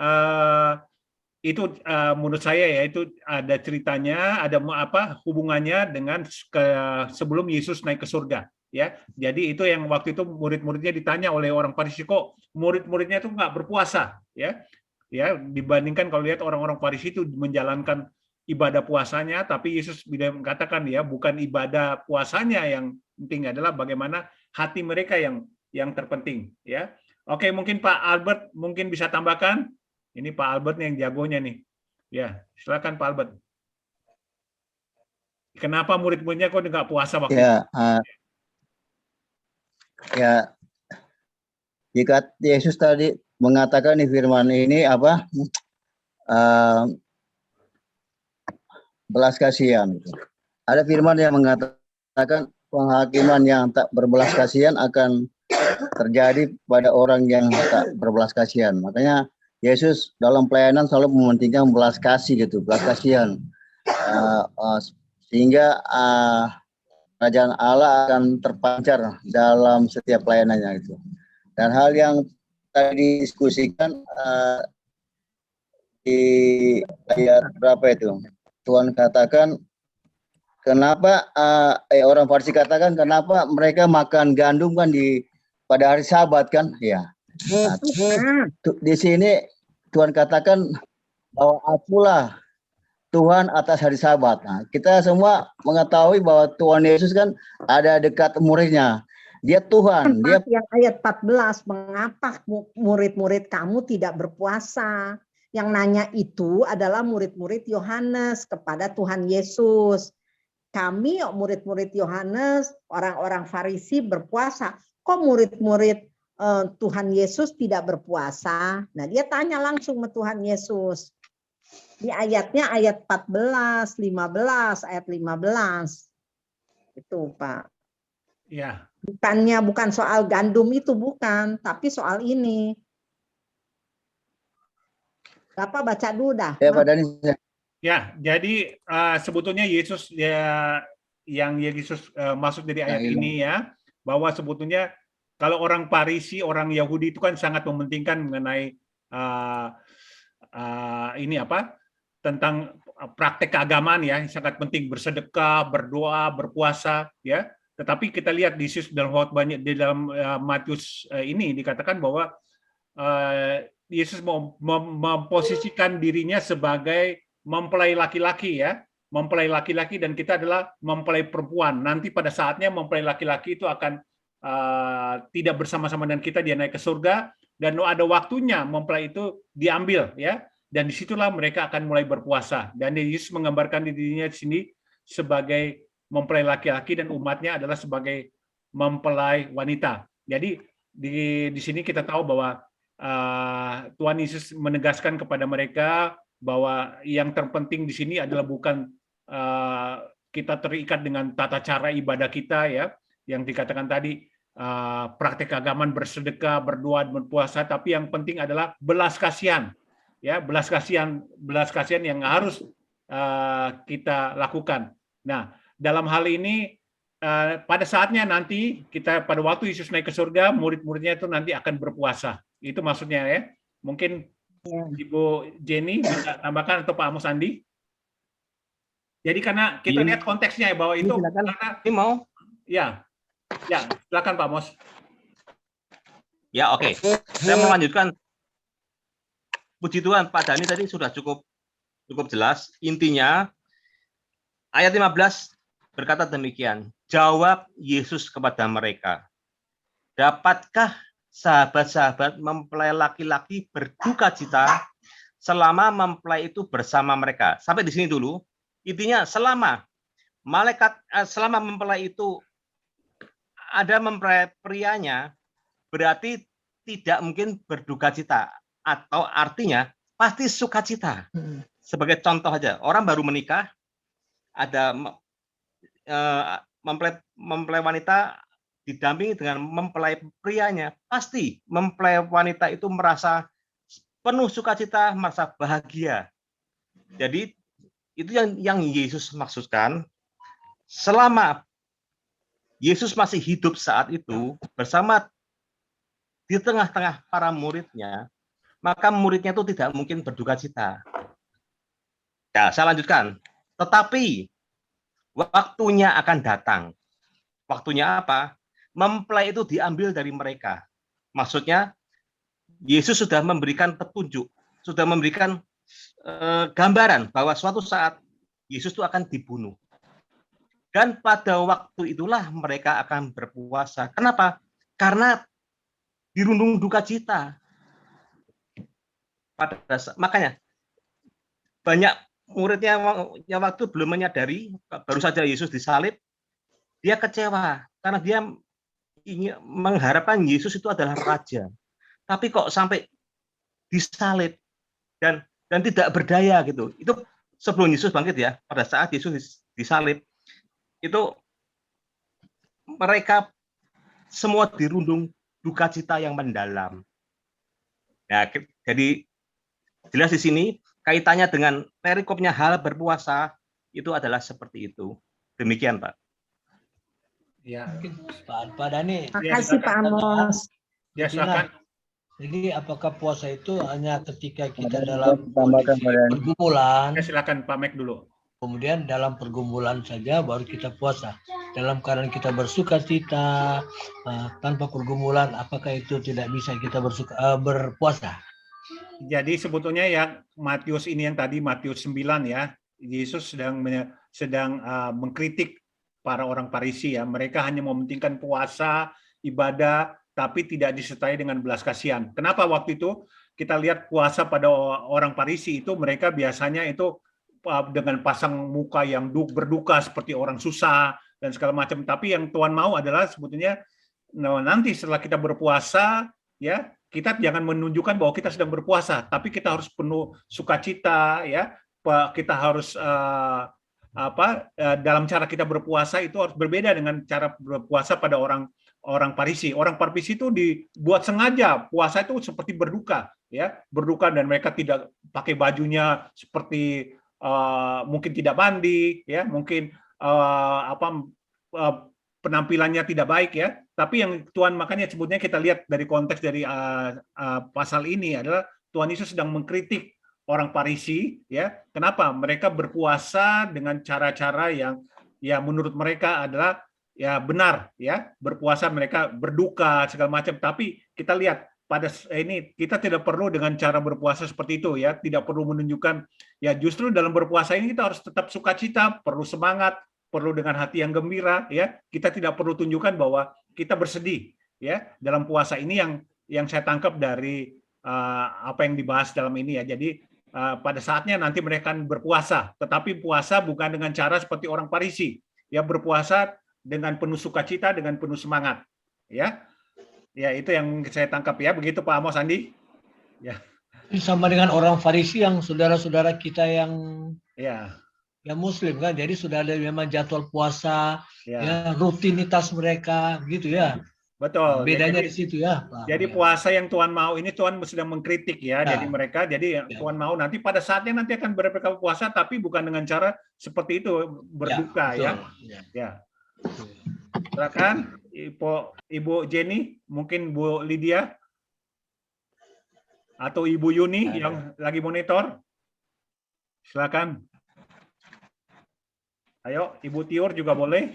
itu menurut saya ya, itu ada ceritanya, ada hubungannya dengan sebelum Yesus naik ke surga ya. Jadi itu yang waktu itu murid-muridnya ditanya oleh orang Farisi, kok murid-muridnya itu nggak berpuasa ya dibandingkan kalau lihat orang-orang Farisi itu menjalankan ibadah puasanya, tapi Yesus mengatakan ya bukan ibadah puasanya yang penting, adalah bagaimana hati mereka yang terpenting ya. Oke, mungkin Pak Albert mungkin bisa tambahkan. Ini Pak Albert yang jagonya nih. Ya, silakan Pak Albert. Kenapa murid-muridnya kok nggak puasa waktu itu? Ya, jika Yesus tadi mengatakan di firman ini belas kasihan. Ada firman yang mengatakan penghakiman yang tak berbelas kasihan akan terjadi pada orang yang tak berbelas kasihan. Makanya Yesus dalam pelayanan selalu mementingkan belas kasih gitu, belas kasihan, sehingga kerajaan Allah akan terpancar dalam setiap pelayanannya gitu. Dan hal yang tadi diskusikan di ayat berapa itu, Tuhan katakan kenapa orang Farisi katakan kenapa mereka makan gandum kan pada hari Sabat kan, ya. Nah, di sini Tuhan katakan bahwa akulah Tuhan atas hari Sabat. Nah, kita semua mengetahui bahwa Tuhan Yesus kan ada dekat muridnya. Dia Tuhan. Dia yang ayat 14, mengapa murid-murid kamu tidak berpuasa? Yang nanya itu adalah murid-murid Yohanes kepada Tuhan Yesus. Kami murid-murid Yohanes, orang-orang Farisi berpuasa. kok murid-murid Tuhan Yesus tidak berpuasa? Nah, dia tanya langsung ke Tuhan Yesus. Di ayatnya ayat 14, 15, ayat 15. Itu, Pak. Ya. Bukan soal gandum itu, bukan, tapi soal ini. Bapak baca dulu dah. Ya, Pak Dani. Ya, jadi sebetulnya Yesus yang Yesus maksud dari ayat ini ya, bahwa sebetulnya kalau orang Farisi, orang Yahudi itu kan sangat mementingkan mengenai ini apa? Tentang praktek keagamaan ya, sangat penting bersedekah, berdoa, berpuasa ya. Tetapi kita lihat di dalam banyak di dalam Matius ini dikatakan bahwa Yesus memposisikan dirinya sebagai mempelai laki-laki ya, mempelai laki-laki dan kita adalah mempelai perempuan. Nanti pada saatnya mempelai laki-laki itu akan tidak bersama-sama dengan kita, dia naik ke surga dan ada waktunya mempelai itu diambil ya, dan disitulah mereka akan mulai berpuasa. Dan Yesus menggambarkan dirinya di sini sebagai mempelai laki-laki dan umatnya adalah sebagai mempelai wanita. Jadi di sini kita tahu bahwa Tuhan Yesus menegaskan kepada mereka bahwa yang terpenting di sini adalah bukan kita terikat dengan tata cara ibadah kita ya, yang dikatakan tadi praktek keagamaan, bersedekah, berdoa, berpuasa, tapi yang penting adalah belas kasihan ya, belas kasihan yang harus kita lakukan. Nah, dalam hal ini pada saatnya nanti kita pada waktu Yesus naik ke surga, murid-muridnya itu nanti akan berpuasa. Itu maksudnya ya. Mungkin Ibu Jenny bisa tambahkan atau Pak Amos Andi. Jadi karena kita lihat konteksnya ya bahwa itu karena ini mau ya silakan Pak Amos. Ya oke. Saya mau lanjutkan. Puji Tuhan, Pak Dani tadi sudah cukup jelas. Intinya ayat 15 berkata demikian. Jawab Yesus kepada mereka, dapatkah sahabat-sahabat mempelai laki-laki berduka cita selama mempelai itu bersama mereka? Sampai di sini dulu. Intinya selama mempelai itu ada mempelai prianya, berarti tidak mungkin berduka cita, atau artinya pasti sukacita. Sebagai contoh aja, orang baru menikah, ada mempelai wanita didampingi dengan mempelai prianya, pasti mempelai wanita itu merasa penuh sukacita, merasa bahagia. Jadi itu yang Yesus maksudkan. Selama Yesus masih hidup saat itu bersama di tengah-tengah para muridnya, maka muridnya itu tidak mungkin berduka cita. Ya, saya lanjutkan. Tetapi waktunya akan datang. Waktunya apa? Mempelai itu diambil dari mereka. Maksudnya, Yesus sudah memberikan petunjuk, sudah memberikan gambaran bahwa suatu saat Yesus itu akan dibunuh. Dan pada waktu itulah mereka akan berpuasa. Kenapa? Karena dirundung duka cita. Makanya banyak muridnya yang waktu belum menyadari, baru saja Yesus disalib, dia kecewa karena dia ingin mengharapkan Yesus itu adalah raja. Tapi kok sampai disalib dan tidak berdaya gitu. Itu sebelum Yesus bangkit ya, pada saat Yesus disalib, itu mereka semua dirundung duka cita yang mendalam. Nah, jadi jelas di sini kaitannya dengan perikopnya hal berpuasa itu adalah seperti itu. Demikian, Pak. Ya, Pak Dani. Makasih Pak Amos. Ya, silakan. Jadi apakah puasa itu hanya ketika kita dalam pergumulan? Ya, silakan Pak Mek dulu. Kemudian dalam pergumulan saja baru kita puasa. Dalam keadaan kita bersuka cita tanpa pergumulan, apakah itu tidak bisa kita berpuasa? Jadi sebetulnya yang Matius ini yang tadi Matius 9 ya, Yesus sedang mengkritik para orang Farisi ya. Mereka hanya mementingkan puasa, ibadah, tapi tidak disertai dengan belas kasihan. Kenapa waktu itu kita lihat puasa pada orang Farisi itu mereka biasanya itu dengan pasang muka yang berduka seperti orang susah dan segala macam. Tapi yang Tuhan mau adalah sebetulnya Nah, nanti setelah kita berpuasa, ya, kita jangan menunjukkan bahwa kita sedang berpuasa, tapi kita harus penuh sukacita, ya. Kita harus dalam cara kita berpuasa itu harus berbeda dengan cara berpuasa pada orang Farisi. Orang Farisi itu dibuat sengaja puasa itu seperti berduka, ya, berduka, dan mereka tidak pakai bajunya seperti mungkin tidak mandi, ya, mungkin penampilannya tidak baik, ya. Tapi yang Tuhan, makanya sebutnya kita lihat dari konteks dari pasal ini adalah Tuhan Yesus sedang mengkritik orang Farisi, ya. Kenapa? Mereka berpuasa dengan cara-cara yang ya menurut mereka adalah ya benar, ya. Berpuasa mereka berduka segala macam, tapi kita lihat pada ini kita tidak perlu dengan cara berpuasa seperti itu, ya. Tidak perlu menunjukkan, ya, justru dalam berpuasa ini kita harus tetap sukacita, perlu semangat, perlu dengan hati yang gembira, ya. Kita tidak perlu tunjukkan bahwa kita bersedih, ya. Dalam puasa ini yang saya tangkap dari apa yang dibahas dalam ini, ya. Jadi pada saatnya nanti mereka akan berpuasa, tetapi puasa bukan dengan cara seperti orang Farisi, ya, berpuasa dengan penuh sukacita, dengan penuh semangat, ya. Ya, itu yang saya tangkap, ya. Begitu Pak Amos, Andi. Ya. Sama dengan orang Farisi yang saudara-saudara kita yang yang Muslim kan, jadi sudah ada memang jadwal puasa, ya, rutinitas mereka, gitu ya. Betul. Bedanya Jadi, di situ ya, Pak. Jadi puasa yang Tuhan mau ini Tuhan sedang mengkritik, ya. Jadi mereka, jadi Tuhan mau nanti pada saatnya nanti akan berpuasa puasa, tapi bukan dengan cara seperti itu, berduka, ya. Ya. Silakan Ibu Jenny, mungkin Bu Lydia atau Ibu Yuni yang lagi monitor. Silakan. Ayo, Ibu Tiur juga boleh.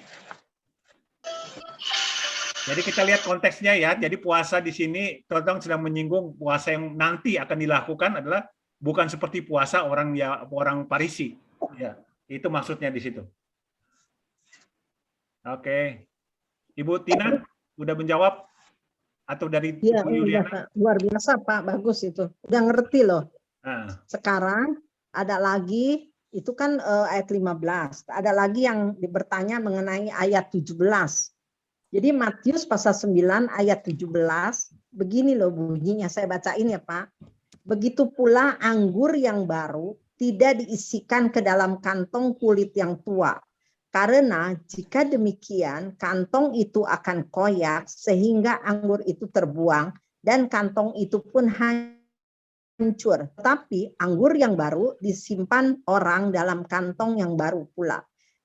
Jadi kita lihat konteksnya, ya. Jadi puasa di sini Tuhan sedang menyinggung puasa yang nanti akan dilakukan adalah bukan seperti puasa orang Farisi. Ya, itu maksudnya di situ. Oke. Ibu Tina udah menjawab atau dari Iya, Ibu Yuliana? luar biasa Pak, bagus itu. Udah ngerti loh. Nah, Sekarang ada lagi, itu kan ayat 15. Ada lagi yang bertanya mengenai ayat 17. Jadi Matius pasal 9 ayat 17, begini loh bunyinya, saya bacain ya Pak. Begitu pula anggur yang baru tidak diisikan ke dalam kantong kulit yang tua. Karena jika demikian, kantong itu akan koyak sehingga anggur itu terbuang dan kantong itu pun hancur. Tetapi anggur yang baru disimpan orang dalam kantong yang baru pula.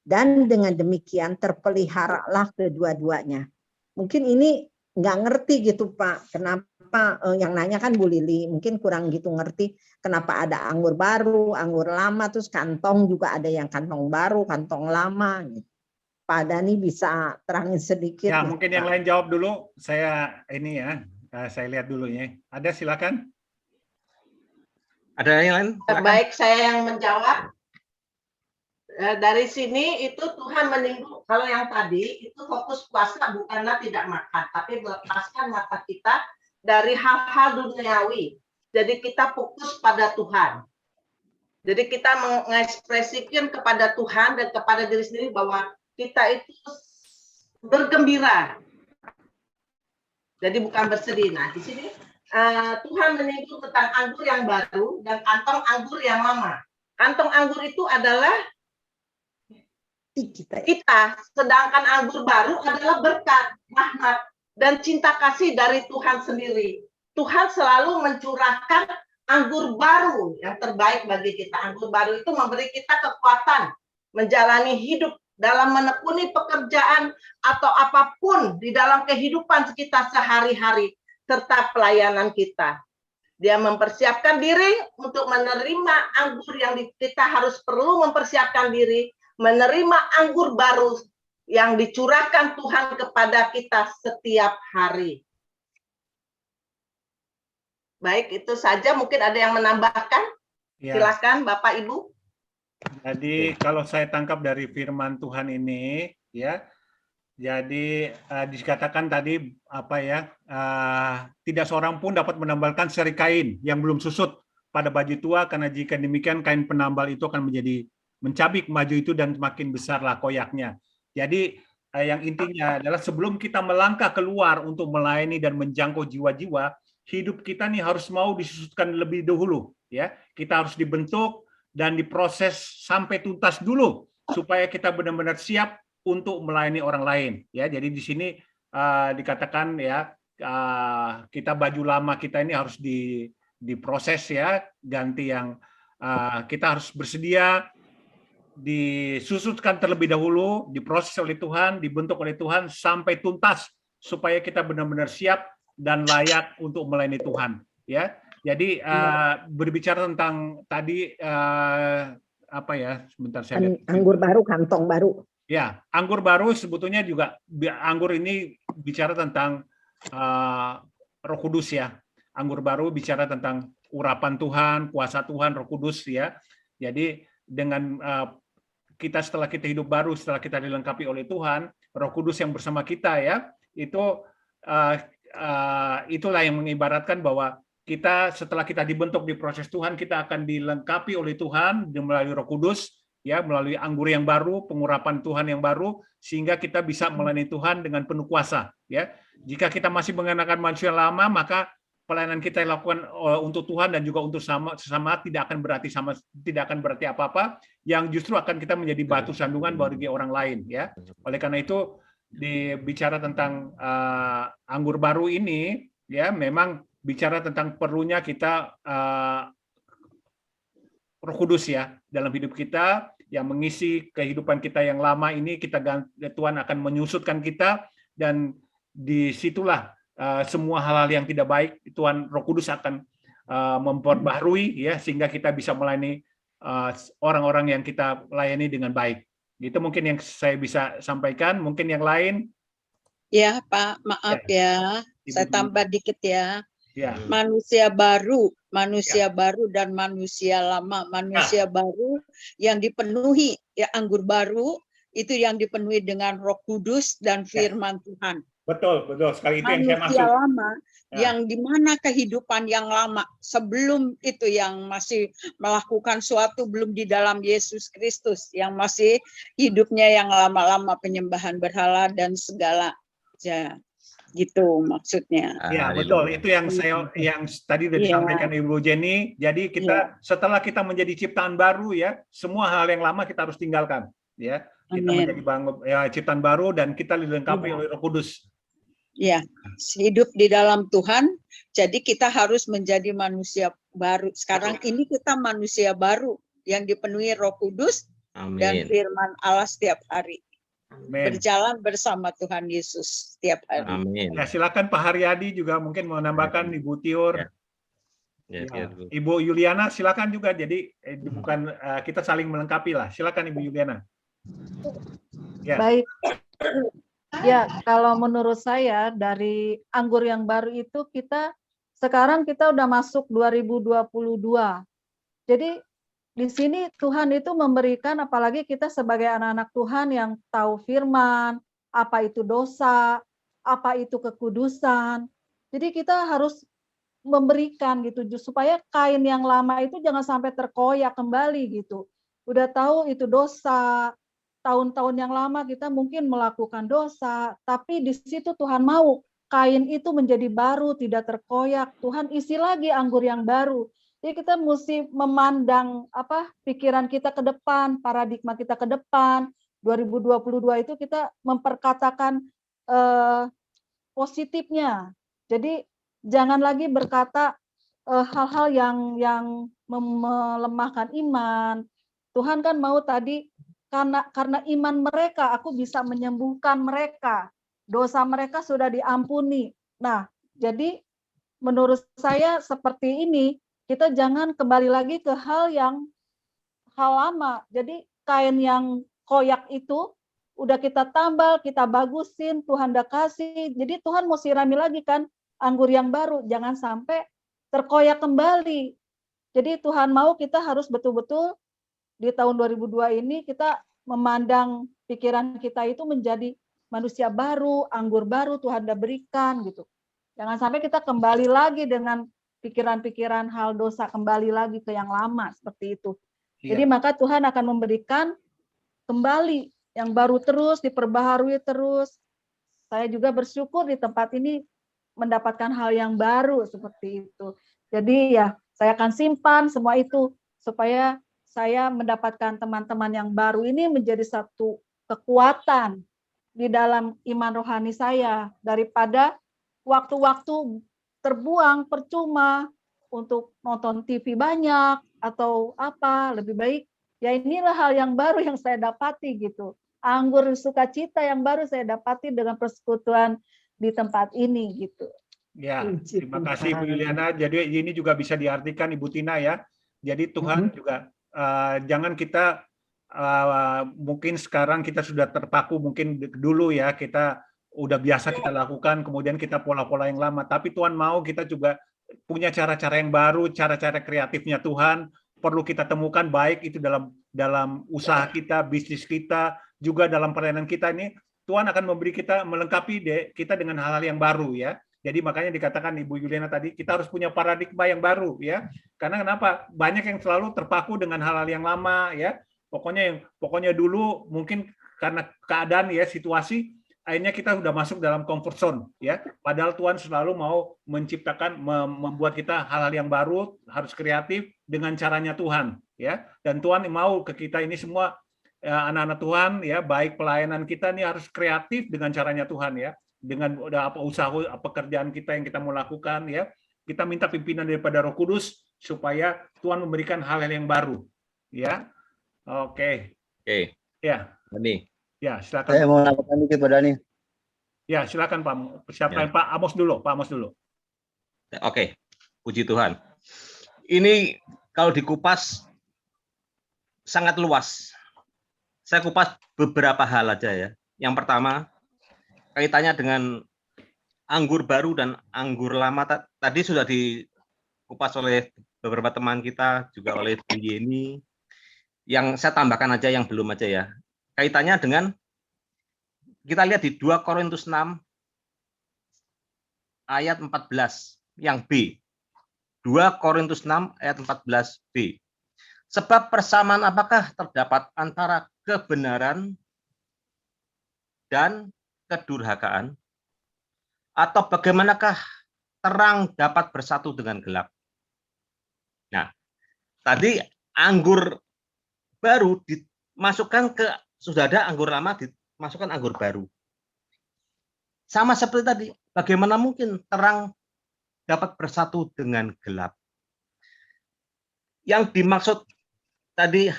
Dan dengan demikian terpeliharalah kedua-duanya. Mungkin ini nggak ngerti gitu Pak, kenapa yang nanya kan Bu Lili, mungkin kurang gitu ngerti kenapa ada anggur baru, anggur lama, terus kantong juga ada yang kantong baru, kantong lama. Gitu. Pak Dani bisa terangin sedikit. ya, mungkin yang lain jawab dulu. Saya ini ya, saya lihat dulu ya. Ada, silakan. Ada yang lain? Silakan. Baik, saya yang menjawab. Dari sini itu Tuhan menyinggung, kalau yang tadi itu fokus puasa bukanlah tidak makan, tapi melepaskan mata kita dari hal-hal duniawi. Jadi kita fokus pada Tuhan. Jadi kita mengekspresikan kepada Tuhan dan kepada diri sendiri bahwa kita itu bergembira. Jadi bukan bersedih. Nah, di sini Tuhan menyinggung tentang anggur yang baru dan kantong anggur yang lama. Kantong anggur itu adalah kita, sedangkan anggur baru adalah berkat, rahmat, dan cinta kasih dari Tuhan sendiri. Tuhan selalu mencurahkan anggur baru yang terbaik bagi kita. Anggur baru itu memberi kita kekuatan menjalani hidup dalam menekuni pekerjaan atau apapun di dalam kehidupan kita sehari-hari serta pelayanan kita. Dia mempersiapkan diri untuk menerima anggur yang kita harus perlu mempersiapkan diri, menerima anggur baru yang dicurahkan Tuhan kepada kita setiap hari. Baik, itu saja. Mungkin ada yang menambahkan? Ya. Silakan Bapak Ibu. Jadi kalau saya tangkap dari firman Tuhan ini, ya, jadi dikatakan tadi apa ya, tidak seorang pun dapat menambalkan seri kain yang belum susut pada baju tua, karena jika demikian kain penambal itu akan menjadi mencabik baju itu dan semakin besarlah koyaknya. Jadi yang intinya adalah sebelum kita melangkah keluar untuk melayani dan menjangkau jiwa-jiwa, hidup kita nih harus mau disusutkan lebih dahulu, ya. Kita harus dibentuk dan diproses sampai tuntas dulu supaya kita benar-benar siap untuk melayani orang lain, ya. Jadi di sini dikatakan ya, kita baju lama kita ini harus diproses, ya, ganti yang kita harus bersedia disusutkan terlebih dahulu, diproses oleh Tuhan, dibentuk oleh Tuhan sampai tuntas supaya kita benar-benar siap dan layak untuk melayani Tuhan, ya. Jadi berbicara tentang tadi apa ya, sebentar saya lihat. Anggur baru, kantong baru. Ya, anggur baru sebetulnya juga, anggur ini bicara tentang Roh Kudus, ya. Anggur baru bicara tentang urapan Tuhan, kuasa Tuhan, Roh Kudus, ya. Jadi dengan kita setelah kita hidup baru, setelah kita dilengkapi oleh Tuhan, Roh Kudus yang bersama kita, ya, itu itulah yang mengibaratkan bahwa kita setelah kita dibentuk di proses Tuhan, kita akan dilengkapi oleh Tuhan melalui Roh Kudus, ya, melalui anggur yang baru, pengurapan Tuhan yang baru, sehingga kita bisa melayani Tuhan dengan penuh kuasa, ya. Jika kita masih mengenakan manusia lama, maka pelayanan kita lakukan untuk Tuhan dan juga untuk sesama tidak akan berarti apa-apa, yang justru akan kita menjadi batu sandungan bagi orang lain, ya. Oleh karena itu dibicara tentang anggur baru ini, ya, memang bicara tentang perlunya kita Roh Kudus, ya, dalam hidup kita yang mengisi kehidupan kita yang lama ini. Tuhan akan menyusutkan kita, dan disitulah semua hal-hal yang tidak baik Tuhan Roh Kudus akan memperbaharui, ya, sehingga kita bisa melayani orang-orang yang kita layani dengan baik. Itu mungkin yang saya bisa sampaikan. Mungkin yang lain. Ya, Pak, maaf ya. Saya tambah dikit ya. Ya. Manusia baru dan manusia lama. Manusia baru yang dipenuhi, ya, anggur baru itu yang dipenuhi dengan Roh Kudus dan firman Tuhan. Betul sekali, itu yang saya maksud. Manusia lama, yang dimana kehidupan yang lama sebelum itu, yang masih melakukan suatu belum di dalam Yesus Kristus, yang masih hidupnya yang lama-lama penyembahan berhala dan segala, ya, gitu maksudnya. Ya, betul, itu yang tadi sudah disampaikan Ibu Jenny. Jadi kita setelah kita menjadi ciptaan baru, ya, semua hal yang lama kita harus tinggalkan, ya. Kita menjadi ciptaan baru dan kita dilengkapi oleh Roh Kudus. Ya, hidup di dalam Tuhan, jadi kita harus menjadi manusia baru. Sekarang ini kita manusia baru yang dipenuhi Roh Kudus dan firman Allah setiap hari. Amin. Berjalan bersama Tuhan Yesus setiap hari. Amin. Ya, silakan Pak Haryadi juga mungkin mau menambahkan, Ibu Tiur. Ibu Yuliana silakan juga. Jadi bukan kita saling melengkapi lah. Silakan Ibu Yuliana. Ya. Baik. Ya, kalau menurut saya dari anggur yang baru itu sekarang kita udah masuk 2022. Jadi di sini Tuhan itu memberikan, apalagi kita sebagai anak-anak Tuhan yang tahu firman, apa itu dosa, apa itu kekudusan. Jadi kita harus memberikan gitu, supaya kain yang lama itu jangan sampai terkoyak kembali gitu. Udah tahu itu dosa, tahun-tahun yang lama kita mungkin melakukan dosa, tapi di situ Tuhan mau kain itu menjadi baru, tidak terkoyak. Tuhan isi lagi anggur yang baru. Jadi kita mesti memandang pikiran kita ke depan, paradigma kita ke depan. 2022 itu kita memperkatakan positifnya. Jadi jangan lagi berkata hal-hal yang melemahkan iman. Tuhan kan mau tadi, karena iman mereka, aku bisa menyembuhkan mereka. Dosa mereka sudah diampuni. Nah, jadi menurut saya seperti ini, kita jangan kembali lagi ke hal lama. Jadi kain yang koyak itu udah kita tambal, kita bagusin, Tuhan udah kasih. Jadi Tuhan mau sirami lagi kan anggur yang baru, jangan sampai terkoyak kembali. Jadi Tuhan mau kita harus betul-betul di tahun 2002 ini kita memandang pikiran kita itu menjadi manusia baru, anggur baru Tuhan udah berikan gitu. Jangan sampai kita kembali lagi dengan pikiran-pikiran hal dosa, kembali lagi ke yang lama seperti itu. Jadi maka Tuhan akan memberikan kembali yang baru terus, diperbaharui terus. Saya juga bersyukur di tempat ini mendapatkan hal yang baru seperti itu. Jadi ya, saya akan simpan semua itu supaya saya mendapatkan teman-teman yang baru ini menjadi satu kekuatan di dalam iman rohani saya, daripada waktu-waktu terbuang percuma untuk nonton TV banyak atau apa, lebih baik ya inilah hal yang baru yang saya dapati gitu. Anggur sukacita yang baru saya dapati dengan persekutuan di tempat ini gitu. Ya, terima kasih Bu Yuliana. Jadi ini juga bisa diartikan Ibu Tina ya. Jadi Tuhan juga jangan kita mungkin sekarang kita sudah terpaku, mungkin dulu ya kita udah biasa kita lakukan, kemudian kita pola-pola yang lama. Tapi Tuhan mau kita juga punya cara-cara yang baru, cara-cara kreatifnya Tuhan perlu kita temukan, baik itu dalam usaha kita, bisnis kita, juga dalam pelayanan kita ini. Tuhan akan memberi kita, melengkapi kita dengan hal-hal yang baru ya. Jadi makanya dikatakan Ibu Yuliana tadi, kita harus punya paradigma yang baru ya. Karena kenapa? Banyak yang selalu terpaku dengan hal-hal yang lama ya. Pokoknya dulu mungkin karena keadaan ya, situasi, akhirnya kita sudah masuk dalam comfort zone ya. Padahal Tuhan selalu mau menciptakan, membuat kita hal-hal yang baru, harus kreatif dengan caranya Tuhan ya. Dan Tuhan mau ke kita ini semua anak-anak Tuhan ya, baik pelayanan kita ini harus kreatif dengan caranya Tuhan ya. Dengan apa usaha pekerjaan kita yang kita mau lakukan ya, kita minta pimpinan daripada Roh Kudus supaya Tuhan memberikan hal-hal yang baru ya. Oke ya Dani. Ya silakan. Saya mau nambahkan dikit Pak Dani. Ya silakan Pak. Siapa Ya. Pak Amos dulu, Pak Amos dulu. Oke, puji Tuhan. Ini kalau dikupas sangat luas. Saya kupas beberapa hal aja ya. Yang pertama, kaitannya dengan anggur baru dan anggur lama tadi sudah dikupas oleh beberapa teman kita, juga oleh Bu Yeni. Yang saya tambahkan aja yang belum aja ya. Kaitannya dengan, kita lihat di 2 Korintus 6 ayat 14 yang B. 2 Korintus 6 ayat 14b. Sebab persamaan apakah terdapat antara kebenaran dan kedurhakaan? Atau bagaimanakah terang dapat bersatu dengan gelap? Nah, tadi anggur baru dimasukkan ke, sudah ada anggur lama dimasukkan anggur baru. Sama seperti tadi, bagaimana mungkin terang dapat bersatu dengan gelap? Yang dimaksud tadi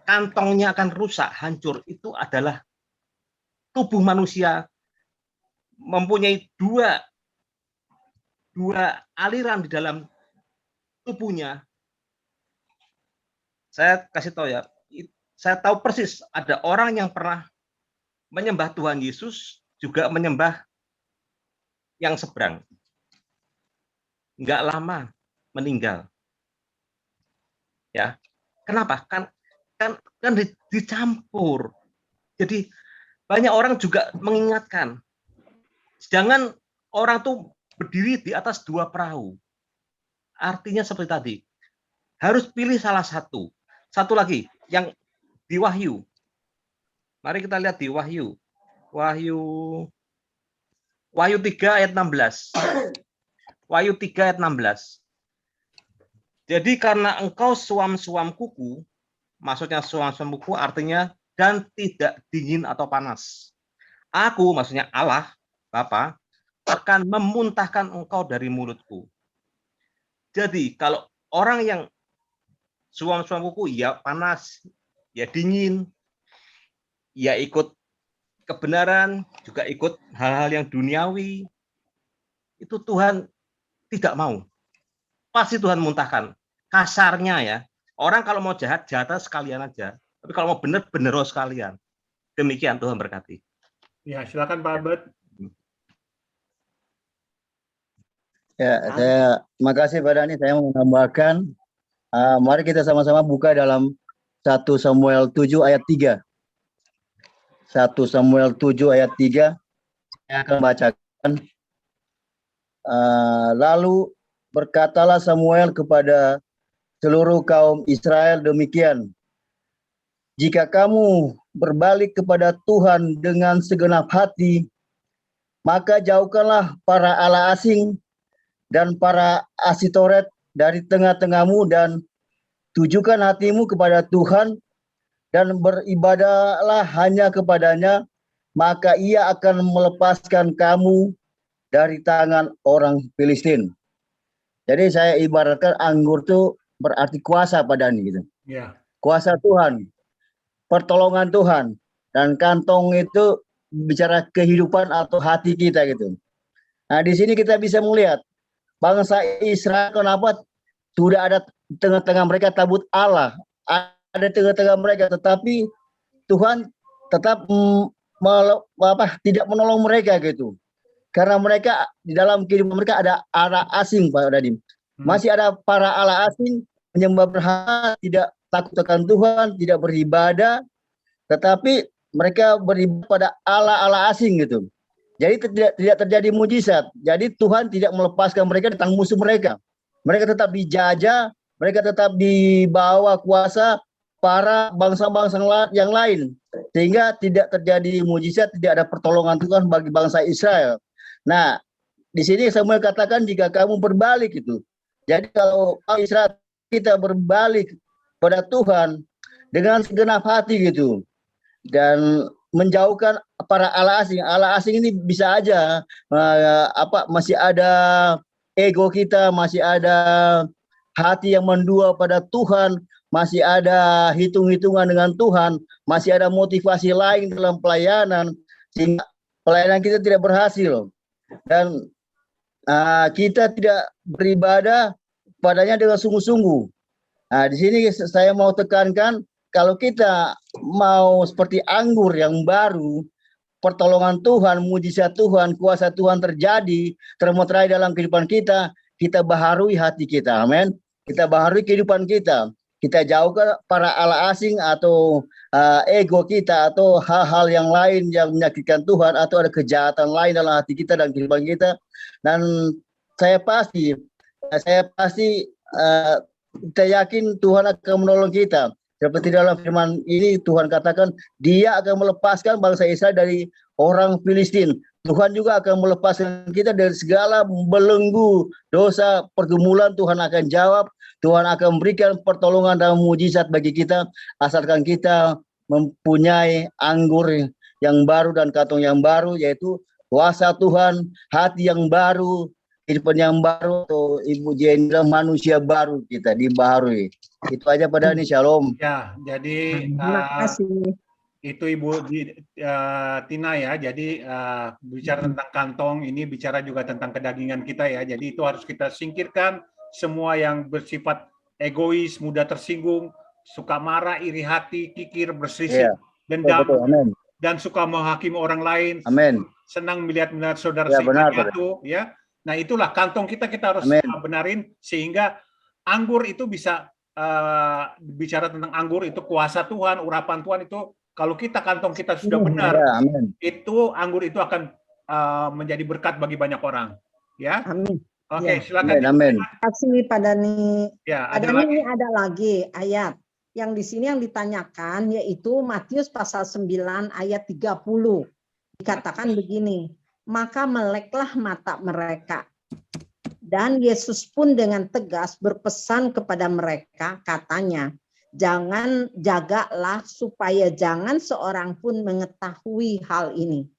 kantongnya akan rusak, hancur, itu adalah tubuh manusia mempunyai dua aliran di dalam tubuhnya. Saya kasih tahu ya, saya tahu persis ada orang yang pernah menyembah Tuhan Yesus, juga menyembah yang seberang. Nggak lama meninggal. Ya, kenapa? Kan dicampur. Jadi banyak orang juga mengingatkan, jangan orang tuh berdiri di atas 2 perahu. Artinya seperti tadi, harus pilih salah satu. Satu lagi, yang di Wahyu. Mari kita lihat di Wahyu. Wahyu 3 ayat 16. Wahyu 3 ayat 16. Jadi karena engkau suam-suam kuku, maksudnya suam-suam kuku artinya dan tidak dingin atau panas. Aku, maksudnya Allah, Bapa, akan memuntahkan engkau dari mulutku. Jadi kalau orang yang suam-suam kuku, ya panas, ya dingin, ya ikut kebenaran, juga ikut hal-hal yang duniawi, itu Tuhan tidak mau. Pasti Tuhan muntahkan. Kasarnya ya, orang kalau mau jahat, jahat sekalian aja. Tapi kalau mau benar, benar sekalian. Demikian, Tuhan berkati. Ya, silakan Pak Albert. Ya, makasih Pak Dani. Saya mau menambahkan, mari kita sama-sama buka dalam 1 Samuel 7 ayat 3. 1 Samuel 7 ayat 3. Saya akan bacakan. Lalu berkatalah Samuel kepada seluruh kaum Israel demikian. Jika kamu berbalik kepada Tuhan dengan segenap hati, maka jauhkanlah para allah asing dan para asitoret dari tengah-tengahmu dan tujukan hatimu kepada Tuhan dan beribadahlah hanya kepadanya, maka ia akan melepaskan kamu dari tangan orang Filistin. Jadi saya ibaratkan anggur itu berarti kuasa pada ini gitu. Ya. Kuasa Tuhan, pertolongan Tuhan, dan kantong itu bicara kehidupan atau hati kita gitu. Nah, di sini kita bisa melihat bangsa Israel kenapa sudah ada tengah-tengah mereka tabut Allah, ada tengah-tengah mereka, tetapi Tuhan tetap tidak menolong mereka gitu. Karena mereka di dalam kehidupan mereka ada Allah asing, Pak Dadim. Masih ada para Allah asing menyembah berhala, tidak takut akan Tuhan, tidak beribadah, tetapi mereka beribadah pada Allah asing gitu. Jadi tidak terjadi mujizat. Jadi Tuhan tidak melepaskan mereka tentang musuh mereka. Mereka tetap dijajah, mereka tetap dibawa kuasa para bangsa-bangsa yang lain. Sehingga tidak terjadi mujizat, tidak ada pertolongan Tuhan bagi bangsa Israel. Nah, di sini Samuel katakan jika kamu berbalik itu. Jadi kalau Israel kita berbalik pada Tuhan dengan segenap hati gitu. Dan menjauhkan para Allah asing. Allah asing ini bisa aja masih ada ego kita, masih ada hati yang mendua pada Tuhan, masih ada hitung-hitungan dengan Tuhan, masih ada motivasi lain dalam pelayanan, sehingga pelayanan kita tidak berhasil. Dan kita tidak beribadah padanya dengan sungguh-sungguh. Nah, di sini saya mau tekankan, kalau kita mau seperti anggur yang baru, pertolongan Tuhan, mujizat Tuhan, kuasa Tuhan terjadi, termeterai dalam kehidupan kita, kita baharui hati kita, amin. Kita baharui kehidupan kita. Kita jauhkan para Allah asing atau ego kita atau hal-hal yang lain yang menyakitkan Tuhan atau ada kejahatan lain dalam hati kita dan kehidupan kita. Dan saya pasti kita yakin Tuhan akan menolong kita. Seperti dalam firman ini Tuhan katakan Dia akan melepaskan bangsa Israel dari orang Filistin. Tuhan juga akan melepaskan kita dari segala belenggu dosa pergumulan. Tuhan akan jawab. Tuhan akan memberikan pertolongan dan mujizat bagi kita asalkan kita mempunyai anggur yang baru dan kantong yang baru, yaitu kuasa Tuhan, hati yang baru, kehidupan yang baru, atau Ibu Jendra manusia baru kita dibaharui. Itu aja pada ini, Shalom. Ya, jadi Terima kasih. itu Ibu Tina ya. Jadi bicara tentang kantong ini bicara juga tentang kedagingan kita ya. Jadi itu harus kita singkirkan semua yang bersifat egois, mudah tersinggung, suka marah, iri hati, kikir, berselisih, dendam, dan suka menghakimi orang lain. Amin. Senang melihat saudara jatuh ya. Nah, itulah kantong kita harus benarin sehingga anggur itu bisa bicara tentang anggur itu kuasa Tuhan, urapan Tuhan itu kalau kantong kita sudah benar, itu anggur itu akan menjadi berkat bagi banyak orang. Ya. Amin. Oke, silakan. Amin. Terima kasih Pak Dani. Ya, Pak Dani, ini ada lagi ayat yang di sini yang ditanyakan yaitu Matius pasal 9 ayat 30. Dikatakan begini, maka meleklah mata mereka. Dan Yesus pun dengan tegas berpesan kepada mereka, katanya, jagalah supaya jangan seorang pun mengetahui hal ini.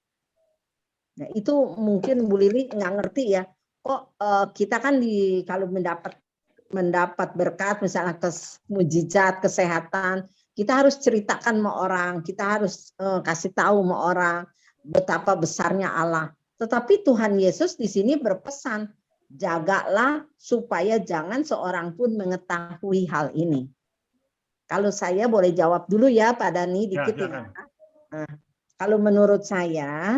Nah, itu mungkin Bu Lili nggak ngerti ya. Kok kita kan kalau mendapat berkat misalnya mujizat kesehatan, kita harus ceritakan sama orang, kita harus kasih tahu sama orang betapa besarnya Allah. Tetapi Tuhan Yesus di sini berpesan, jagalah supaya jangan seorang pun mengetahui hal ini. Kalau saya boleh jawab dulu ya Pak Dani dikit ya. Nah, kalau menurut saya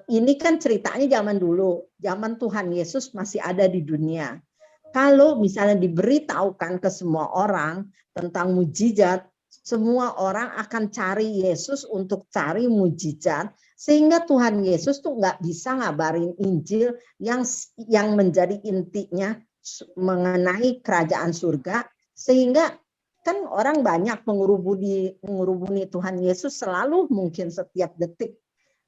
ini kan ceritanya zaman dulu, zaman Tuhan Yesus masih ada di dunia. Kalau misalnya diberitahukan ke semua orang tentang mujizat, semua orang akan cari Yesus untuk cari mujizat, sehingga Tuhan Yesus tuh nggak bisa ngabarin Injil yang menjadi intinya mengenai kerajaan surga, sehingga kan orang banyak mengurubuni Tuhan Yesus selalu, mungkin setiap detik.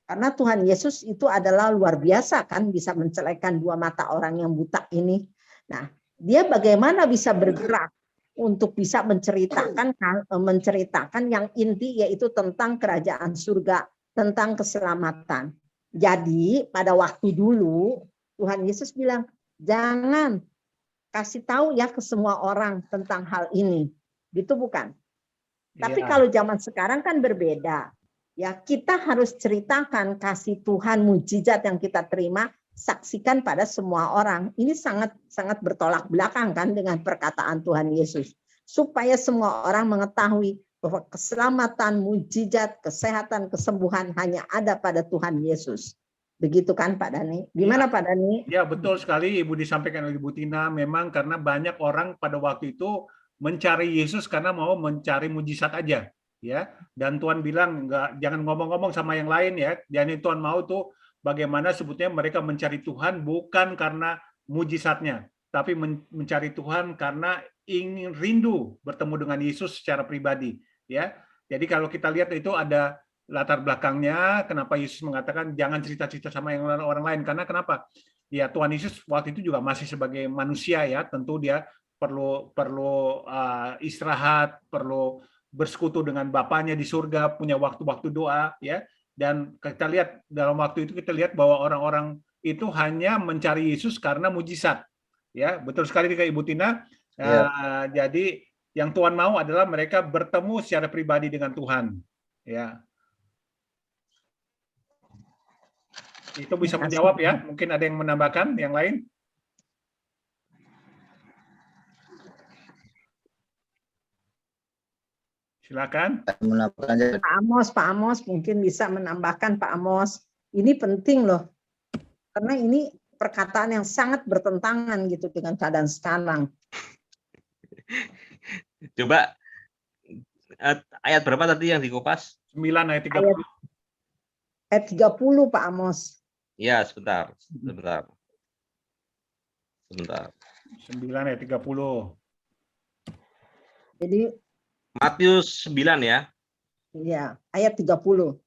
Karena Tuhan Yesus itu adalah luar biasa kan, bisa mencelekkan dua mata orang yang buta ini. Nah, dia bagaimana bisa bergerak untuk bisa menceritakan yang inti, yaitu tentang kerajaan surga, tentang keselamatan. Jadi pada waktu dulu Tuhan Yesus bilang, jangan kasih tahu ya ke semua orang tentang hal ini. Gitu bukan? Tapi Iya. kalau zaman sekarang kan berbeda. Ya, kita harus ceritakan kasih Tuhan, mujizat yang kita terima, saksikan pada semua orang. Ini sangat bertolak belakang kan dengan perkataan Tuhan Yesus. Supaya semua orang mengetahui bahwa keselamatan, mujizat, kesehatan, kesembuhan hanya ada pada Tuhan Yesus. Begitu kan Pak Dhani? Gimana Pak Dhani? Ya, betul sekali Ibu disampaikan oleh Ibu Tina. Memang karena banyak orang pada waktu itu mencari Yesus karena mau mencari mujizat aja, ya. Dan Tuhan bilang jangan ngomong-ngomong sama yang lain ya. Dan Tuhan mau tuh bagaimana sebetulnya mereka mencari Tuhan bukan karena mujizatnya, tapi mencari Tuhan karena ingin rindu bertemu dengan Yesus secara pribadi, ya. Jadi kalau kita lihat itu ada latar belakangnya kenapa Yesus mengatakan jangan cerita-cerita sama yang orang lain, karena kenapa? Ya, Tuhan Yesus waktu itu juga masih sebagai manusia ya, tentu dia perlu istirahat, perlu bersekutu dengan Bapaknya di surga, punya waktu-waktu doa ya. Dan kita lihat dalam waktu itu kita lihat bahwa orang-orang itu hanya mencari Yesus karena mujizat. Ya, betul sekali kayak Ibu Tina. Jadi yang Tuhan mau adalah mereka bertemu secara pribadi dengan Tuhan. Ya. Itu bisa menjawab ya. Mungkin ada yang menambahkan yang lain? Silakan. Pak Amos mungkin bisa menambahkan Pak Amos. Ini penting loh. Karena ini perkataan yang sangat bertentangan gitu dengan keadaan sekarang. Coba ayat berapa tadi yang dikupas? 9 ayat 30. Ayat 30 Pak Amos. Ya, sebentar. 9 ayat 30. Jadi Matius 9 ya. Iya, ayat 30.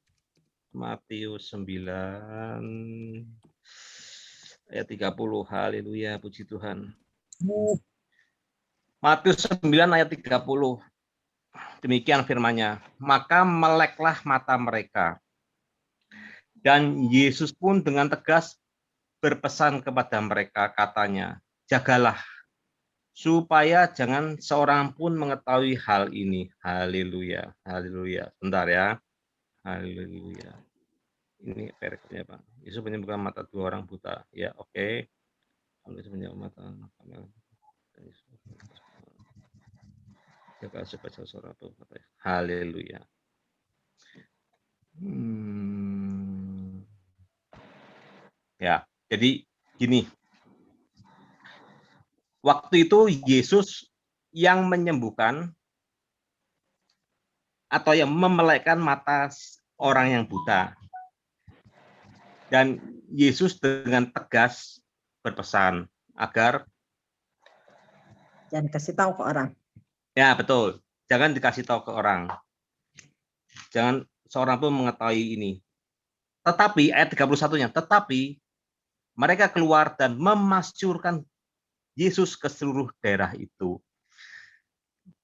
Matius 9 ayat 30. Haleluya, puji Tuhan. Matius 9 ayat 30. Demikian firman-Nya. Maka meleklah mata mereka. Dan Yesus pun dengan tegas berpesan kepada mereka, katanya, jagalah, supaya jangan seorang pun mengetahui hal ini. Haleluya, haleluya. Bentar ya. Haleluya. Ini perikopnya Pak. Yesus menyembuhkan mata dua orang buta. Ya, oke. Yesus menyembuhkan mata. Jaga supaya seorang pun mengetahui. Haleluya. Ya, jadi gini. Waktu itu Yesus yang menyembuhkan atau yang memelekkan mata orang yang buta. Dan Yesus dengan tegas berpesan agar jangan kasih tahu ke orang. Ya, betul. Jangan dikasih tahu ke orang. Jangan seorang pun mengetahui ini. Tetapi ayat 31-nya, tetapi mereka keluar dan memasyurkan Yesus ke seluruh daerah itu.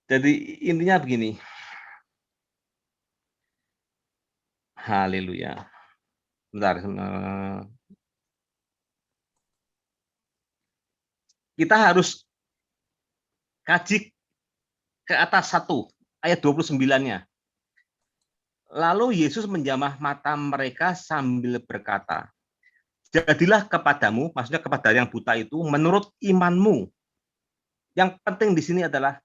Jadi intinya begini. Haleluya. Bentar. Kita harus kaji ke atas 1 ayat 29-nya. Lalu Yesus menjamah mata mereka sambil berkata, jadilah kepadamu, maksudnya kepada yang buta itu, menurut imanmu. Yang penting di sini adalah,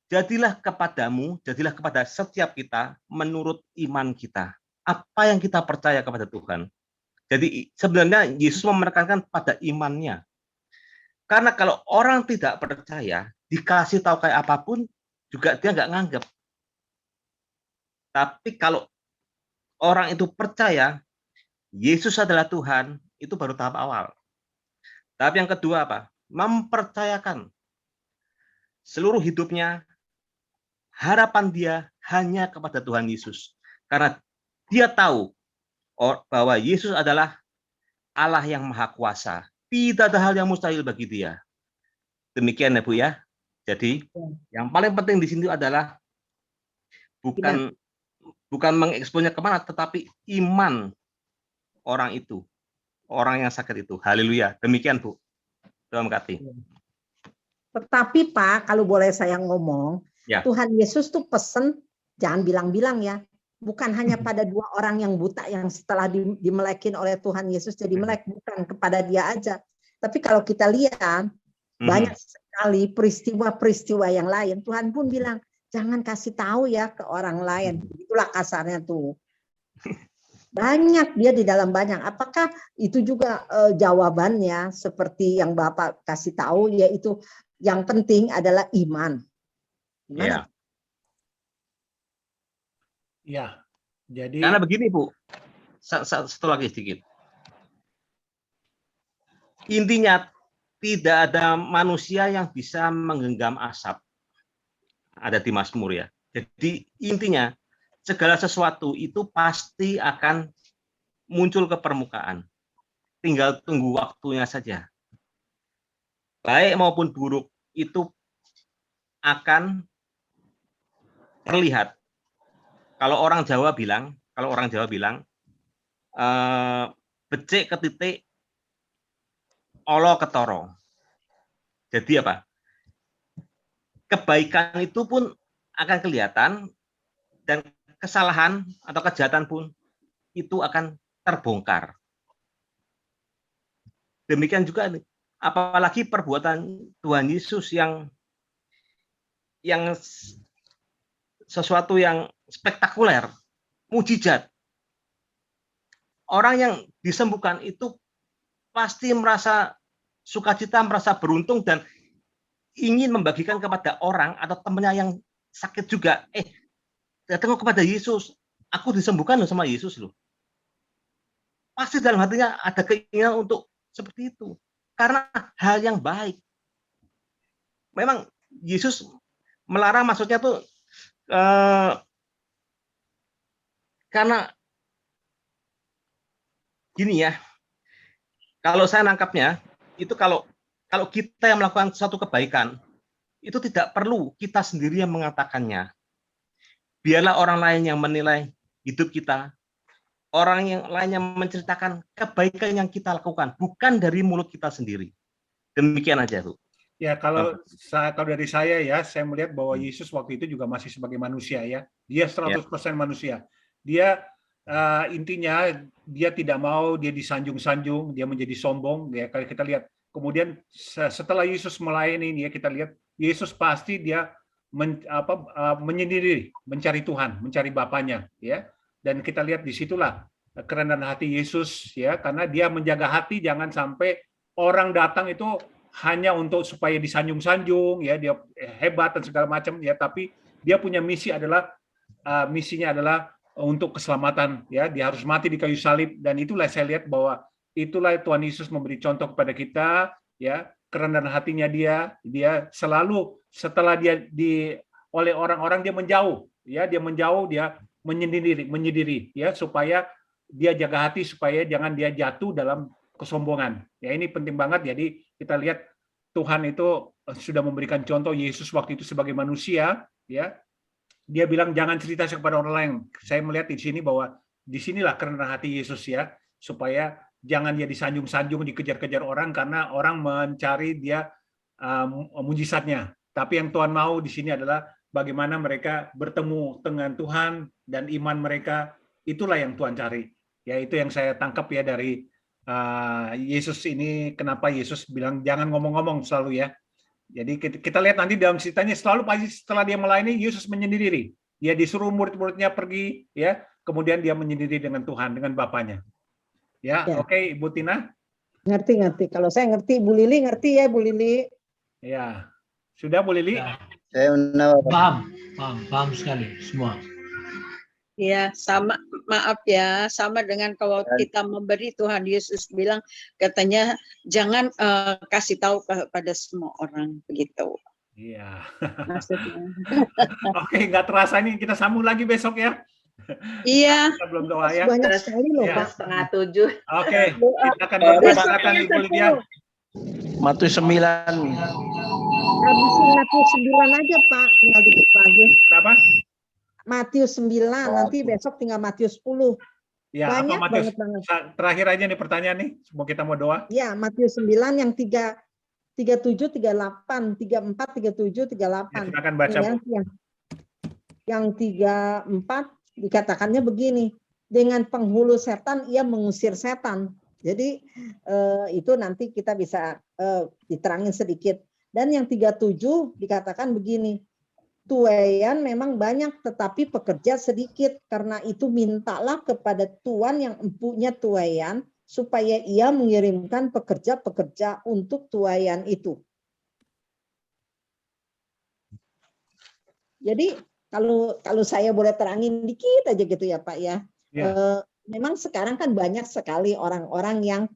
jadilah kepadamu, jadilah kepada setiap kita, menurut iman kita. Apa yang kita percaya kepada Tuhan. Jadi sebenarnya Yesus menekankan pada imannya. Karena kalau orang tidak percaya, dikasih tahu kayak apapun, juga dia nggak nganggap. Tapi kalau orang itu percaya, Yesus adalah Tuhan, itu baru tahap awal. Tapi yang kedua apa? Mempercayakan seluruh hidupnya harapan dia hanya kepada Tuhan Yesus. Karena dia tahu bahwa Yesus adalah Allah yang Maha Kuasa. Tidak ada hal yang mustahil bagi dia. Demikian ya Bu ya. Jadi yang paling penting di sini adalah bukan mengeksposnya kemana, tetapi iman orang itu, orang yang sakit itu. Haleluya. Demikian Bu. Tuhan memberkati. Tetapi Pak, kalau boleh saya ngomong, Ya. Tuhan Yesus tuh pesen jangan bilang-bilang ya. Bukan hanya pada 2 orang yang buta yang setelah dimelekin oleh Tuhan Yesus jadi melek, bukan kepada dia aja. Tapi kalau kita lihat banyak sekali peristiwa-peristiwa yang lain, Tuhan pun bilang jangan kasih tahu ya ke orang lain. Itulah kasarnya tuh. Banyak dia di dalam banyak. Apakah itu juga jawabannya seperti yang Bapak kasih tahu, yaitu yang penting adalah iman. Gimana? Ya, jadi Karena begini Bu, satu lagi sedikit. Intinya tidak ada manusia yang bisa menggenggam asap. Ada di Mazmur ya. Jadi intinya segala sesuatu itu pasti akan muncul ke permukaan. Tinggal tunggu waktunya saja. Baik maupun buruk itu akan terlihat. Kalau orang Jawa bilang, becik ketitik, olo ketoro. Jadi apa? Kebaikan itu pun akan kelihatan dan kesalahan atau kejahatan pun itu akan terbongkar. Demikian juga apalagi perbuatan Tuhan Yesus yang sesuatu yang spektakuler, mujizat. Orang yang disembuhkan itu pasti merasa sukacita, merasa beruntung dan ingin membagikan kepada orang atau temannya yang sakit juga. Datang kepada Yesus, aku disembuhkan loh sama Yesus loh. Pasti dalam hatinya ada keinginan untuk seperti itu. Karena hal yang baik. Memang Yesus melarang, maksudnya tuh karena gini ya, kalau saya nangkapnya itu kalau kita yang melakukan suatu kebaikan itu tidak perlu kita sendiri yang mengatakannya. Biarlah orang lain yang menilai hidup kita, orang yang lain yang menceritakan kebaikan yang kita lakukan, bukan dari mulut kita sendiri. Demikian aja tuh. Ya, kalau dari saya ya, saya melihat bahwa Yesus waktu itu juga masih sebagai manusia ya. Dia 100% manusia. Dia intinya dia tidak mau dia disanjung-sanjung, dia menjadi sombong ya. Kalau kita lihat kemudian setelah Yesus melayani ini ya, kita lihat Yesus pasti dia menyendiri, mencari Tuhan, mencari Bapanya ya. Dan kita lihat disitulah kerendahan hati Yesus ya, karena dia menjaga hati jangan sampai orang datang itu hanya untuk supaya disanjung-sanjung ya, dia hebat dan segala macam ya, tapi dia punya misinya adalah untuk keselamatan ya, dia harus mati di kayu salib. Dan itulah saya lihat bahwa itulah Tuhan Yesus memberi contoh kepada kita ya, kerendahan hatinya dia selalu setelah dia oleh orang-orang dia menjauh, dia menyendiri ya, supaya dia jaga hati supaya jangan dia jatuh dalam kesombongan. Ya, ini penting banget. Jadi kita lihat Tuhan itu sudah memberikan contoh Yesus waktu itu sebagai manusia ya. Dia bilang jangan cerita kepada orang lain. Saya melihat di sini bahwa disinilah kerendahan hati Yesus ya, supaya jangan dia disanjung-sanjung, dikejar-kejar orang karena orang mencari dia mujizatnya. Tapi yang Tuhan mau di sini adalah bagaimana mereka bertemu dengan Tuhan dan iman mereka, itulah yang Tuhan cari. Ya, itu yang saya tangkap ya dari Yesus ini. Kenapa Yesus bilang jangan ngomong-ngomong selalu ya. Jadi kita lihat nanti dalam ceritanya selalu pasti setelah dia melayani Yesus menyendiri. Dia disuruh murid-muridnya pergi ya, kemudian dia menyendiri dengan Tuhan, dengan Bapanya. Ya. Oke, Ibu Tina. Ngerti. Kalau saya ngerti, Bu Lili ngerti ya, Bu Lili. Ya. Sudah Bu Lili? Saya paham sekali semua. Ya, sama, maaf ya, sama dengan kalau kita memberi, Tuhan Yesus bilang, katanya jangan kasih tahu kepada semua orang begitu. Iya. maksudnya. Oke, nggak terasa ini kita sambung lagi besok ya. Iya. Kita belum doa ya. Banyak sekali loh, Ya. Pak. 6:30. Oke, kita akan berdoa. Silakan Ibu Lydia. Matius 9. Habisin Matius 9 aja, Pak. Tinggal dikit lagi. Kenapa? Matius 9, nanti besok tinggal Matius 10. Ya, Banyak apa Matius? banget. Terakhir aja nih pertanyaan nih, mau kita mau doa. Ya, Matius 9 yang 37, 38, 34, 37, 38. Ya, silakan baca, Bu. Yang 34 dikatakannya begini, dengan penghulu setan ia mengusir setan. Jadi itu nanti kita bisa diterangin sedikit. Dan yang 37 dikatakan begini, tuaian memang banyak tetapi pekerja sedikit. Karena itu mintalah kepada Tuhan yang empunya tuaian supaya ia mengirimkan pekerja-pekerja untuk tuaian itu. Jadi kalau saya boleh terangin dikit aja gitu ya Pak ya. Memang sekarang kan banyak sekali orang-orang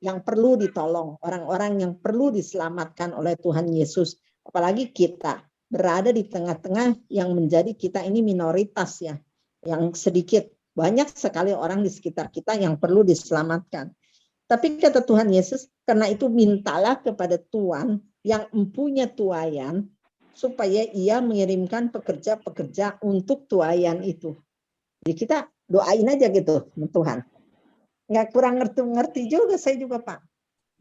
yang perlu ditolong, orang-orang yang perlu diselamatkan oleh Tuhan Yesus. Apalagi kita berada di tengah-tengah yang menjadi kita ini minoritas ya, yang sedikit. Banyak sekali orang di sekitar kita yang perlu diselamatkan. Tapi kata Tuhan Yesus, karena itu mintalah kepada Tuhan yang mempunyai tuaian, supaya ia mengirimkan pekerja-pekerja untuk tuaian itu. Jadi kita doain aja gitu Tuhan. Nggak kurang ngerti juga saya juga Pak.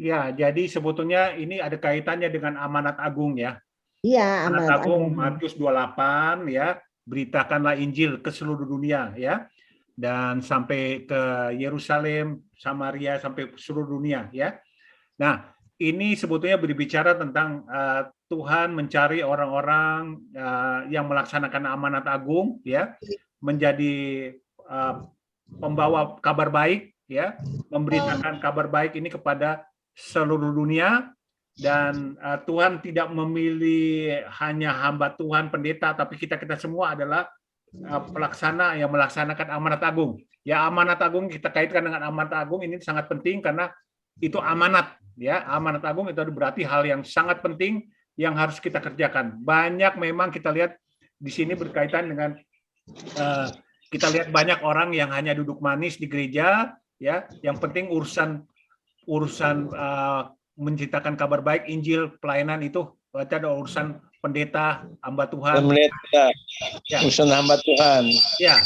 Ya, jadi sebetulnya ini ada kaitannya dengan amanat agung ya. Iya, amanat agung Matius 28 ya, beritakanlah Injil ke seluruh dunia ya. Dan sampai ke Yerusalem, Samaria, sampai seluruh dunia ya. Nah, ini sebetulnya berbicara tentang Tuhan mencari orang-orang yang melaksanakan amanat agung ya, menjadi pembawa kabar baik ya, memberitakan kabar baik ini kepada seluruh dunia. Dan Tuhan tidak memilih hanya hamba Tuhan pendeta, tapi kita semua adalah pelaksana yang melaksanakan amanat agung. Ya, amanat agung kita kaitkan dengan amanat agung ini sangat penting karena itu amanat ya. Amanat agung itu berarti hal yang sangat penting yang harus kita kerjakan. Banyak memang kita lihat di sini berkaitan dengan kita lihat banyak orang yang hanya duduk manis di gereja ya. Yang penting urusan menciptakan kabar baik, Injil, pelayanan itu ada urusan pendeta, hamba Tuhan. Pendeta, ya. urusan hamba Tuhan. Ya,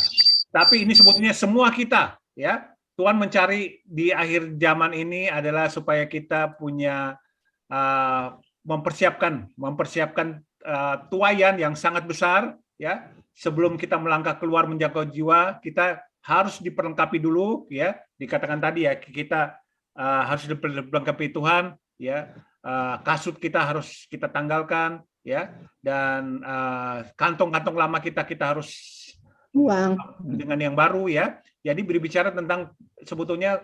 tapi ini sebetulnya semua kita, ya. Tuhan mencari di akhir zaman ini adalah supaya kita punya mempersiapkan tuaian yang sangat besar, ya. Sebelum kita melangkah keluar menjangkau jiwa, kita harus diperlengkapi dulu, ya. Dikatakan tadi ya, kita harus dilengkapi Tuhan, ya. Kasut kita harus kita tanggalkan, ya, dan kantong-kantong lama kita harus buang dengan yang baru ya. Jadi berbicara tentang sebetulnya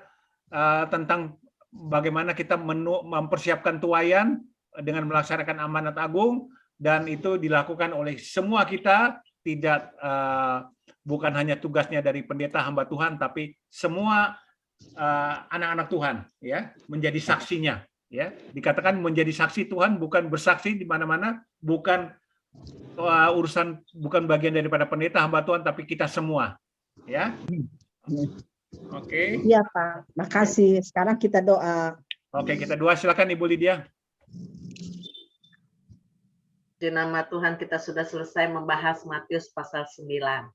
tentang bagaimana kita mempersiapkan tuaian dengan melaksanakan amanat agung, dan itu dilakukan oleh semua kita, tidak bukan hanya tugasnya dari pendeta hamba Tuhan, tapi semua anak-anak Tuhan ya, menjadi saksinya. Ya, dikatakan menjadi saksi Tuhan, bukan bersaksi di mana-mana, bukan urusan, bukan bagian daripada pendeta hamba Tuhan, tapi kita semua, ya. Oke. Iya Pak, makasih. Sekarang kita doa. Oke, kita doa. Silakan Ibu Lydia. Di nama Tuhan kita sudah selesai membahas Matius pasal 9.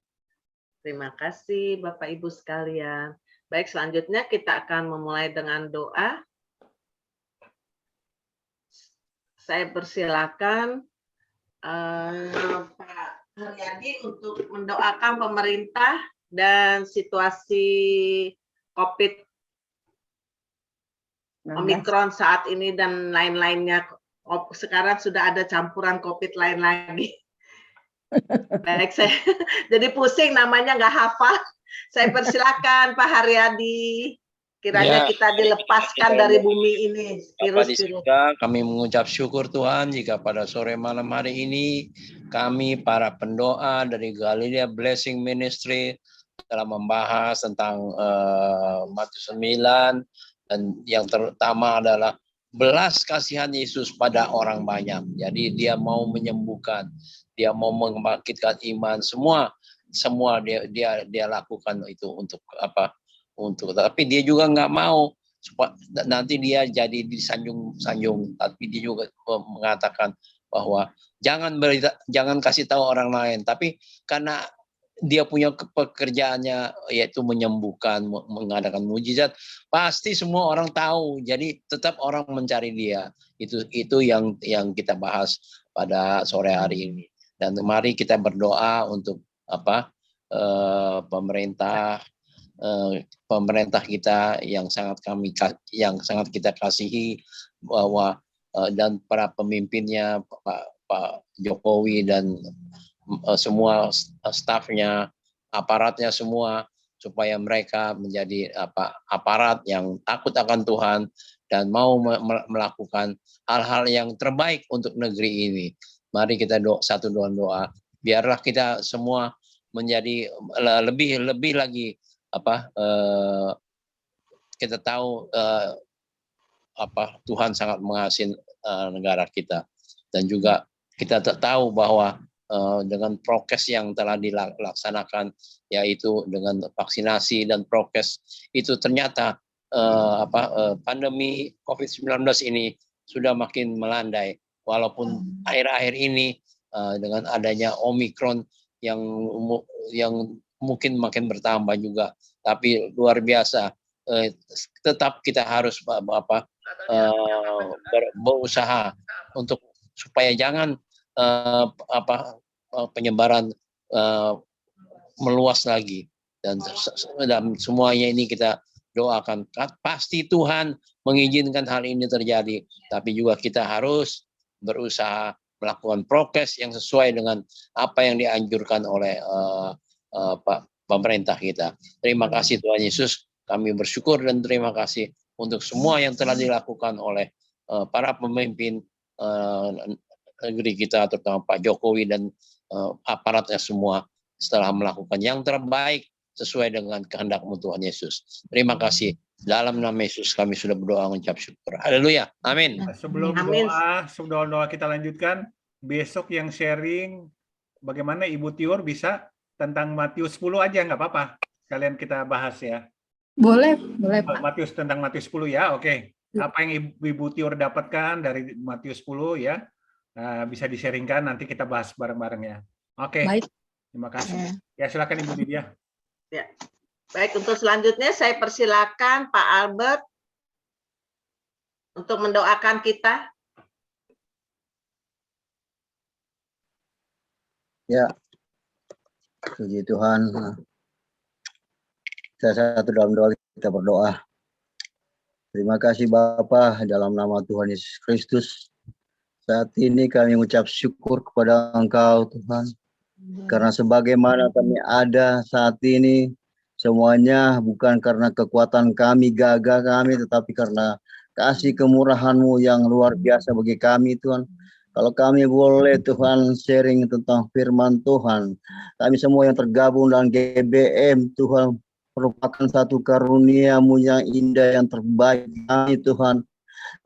Terima kasih Bapak Ibu sekalian. Baik, selanjutnya kita akan memulai dengan doa. Saya persilakan Pak Haryadi untuk mendoakan pemerintah dan situasi COVID Omikron saat ini dan lain-lainnya. Sekarang sudah ada campuran COVID lain lagi. Baik, saya jadi pusing namanya nggak hafal. Saya persilakan Pak Haryadi. Kiranya kita dilepaskan dari bumi ini. Kami mengucap syukur Tuhan jika pada sore malam hari ini kami para pendoa dari Galilea Blessing Ministry telah membahas tentang Matius 9, dan yang terutama adalah belas kasihan Yesus pada orang banyak. Jadi dia mau menyembuhkan, dia mau membangkitkan iman, semua dia lakukan itu untuk apa? Tapi dia juga nggak mau nanti dia jadi disanjung-sanjung. Tapi dia juga mengatakan bahwa jangan kasih tahu orang lain. Tapi karena dia punya pekerjaannya yaitu menyembuhkan, mengadakan mujizat, pasti semua orang tahu. Jadi tetap orang mencari dia. Itu yang kita bahas pada sore hari ini. Dan mari kita berdoa untuk pemerintah kita yang sangat kita kasihi, bahwa dan para pemimpinnya Pak Jokowi dan semua stafnya, aparatnya semua, supaya mereka menjadi aparat yang takut akan Tuhan dan mau melakukan hal-hal yang terbaik untuk negeri ini. Mari kita satu doa. Biarlah kita semua menjadi lebih lagi kita tahu Tuhan sangat mengasihi negara kita, dan juga kita tahu bahwa dengan prokes yang telah dilaksanakan, yaitu dengan vaksinasi dan prokes, itu ternyata pandemi COVID-19 ini sudah makin melandai, walaupun akhir-akhir ini dengan adanya Omikron yang mungkin makin bertambah juga, tapi luar biasa. Tetap kita harus berusaha untuk supaya jangan penyebaran meluas lagi, dan semuanya ini kita doakan. Pasti Tuhan mengizinkan hal ini terjadi, tapi juga kita harus berusaha melakukan prokes yang sesuai dengan apa yang dianjurkan oleh pemerintah kita. Terima kasih Tuhan Yesus, kami bersyukur dan terima kasih untuk semua yang telah dilakukan oleh para pemimpin negeri kita, terutama Pak Jokowi dan aparatnya semua, setelah melakukan yang terbaik sesuai dengan kehendak-Mu Tuhan Yesus. Terima kasih. Dalam nama Yesus kami sudah berdoa mengucap syukur. Haleluya. Amin. Sebelum doa kita lanjutkan, besok yang sharing bagaimana Ibu Tiur bisa tentang Matius 10 aja, nggak apa-apa. Kalian kita bahas ya. Boleh Pak. Tentang Matius 10 ya, oke. Apa yang Ibu Tiur dapatkan dari Matius 10 ya, bisa di-sharingkan, nanti kita bahas bareng-bareng ya. Oke. Baik. Terima kasih. Ya, silakan Ibu Lydia. Ya. Baik, untuk selanjutnya saya persilakan Pak Albert untuk mendoakan kita. Ya, puji Tuhan. Satu dalam doa kita berdoa. Terima kasih Bapa, dalam nama Tuhan Yesus Kristus. Saat ini kami mengucap syukur kepada Engkau Tuhan. Karena sebagaimana kami ada saat ini, semuanya bukan karena kekuatan kami, gagah kami, tetapi karena kasih kemurahan-Mu yang luar biasa bagi kami Tuhan. Kalau kami boleh Tuhan sharing tentang firman Tuhan, kami semua yang tergabung dalam GBM Tuhan, merupakan satu karunia-Mu yang indah, yang terbaik kami Tuhan.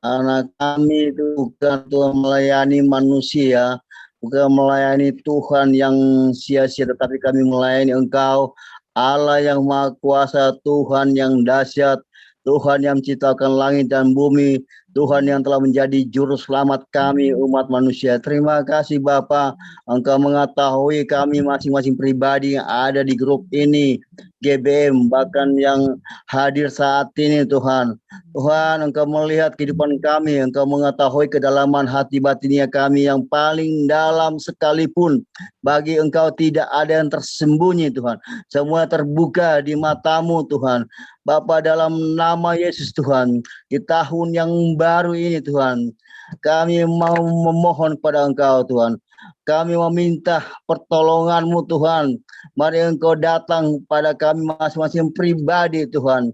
Karena kami itu bukan Tuhan melayani manusia, bukan melayani Tuhan yang sia-sia, tetapi kami melayani Engkau, Allah yang Maha Kuasa, Tuhan yang dahsyat, Tuhan yang menciptakan langit dan bumi, Tuhan yang telah menjadi juru selamat kami umat manusia. Terima kasih Bapa, Engkau mengetahui kami masing-masing pribadi yang ada di grup ini, GBM, bahkan yang hadir saat ini Tuhan. Tuhan, Engkau melihat kehidupan kami, Engkau mengetahui kedalaman hati batinnya kami yang paling dalam sekalipun. Bagi Engkau tidak ada yang tersembunyi Tuhan. Semua terbuka di mata-Mu Tuhan. Bapa, dalam nama Yesus Tuhan, di tahun yang baru ini Tuhan, kami mau memohon kepada Engkau Tuhan, Kami meminta pertolongan-Mu Tuhan. Mari Engkau datang pada kami masing-masing pribadi Tuhan.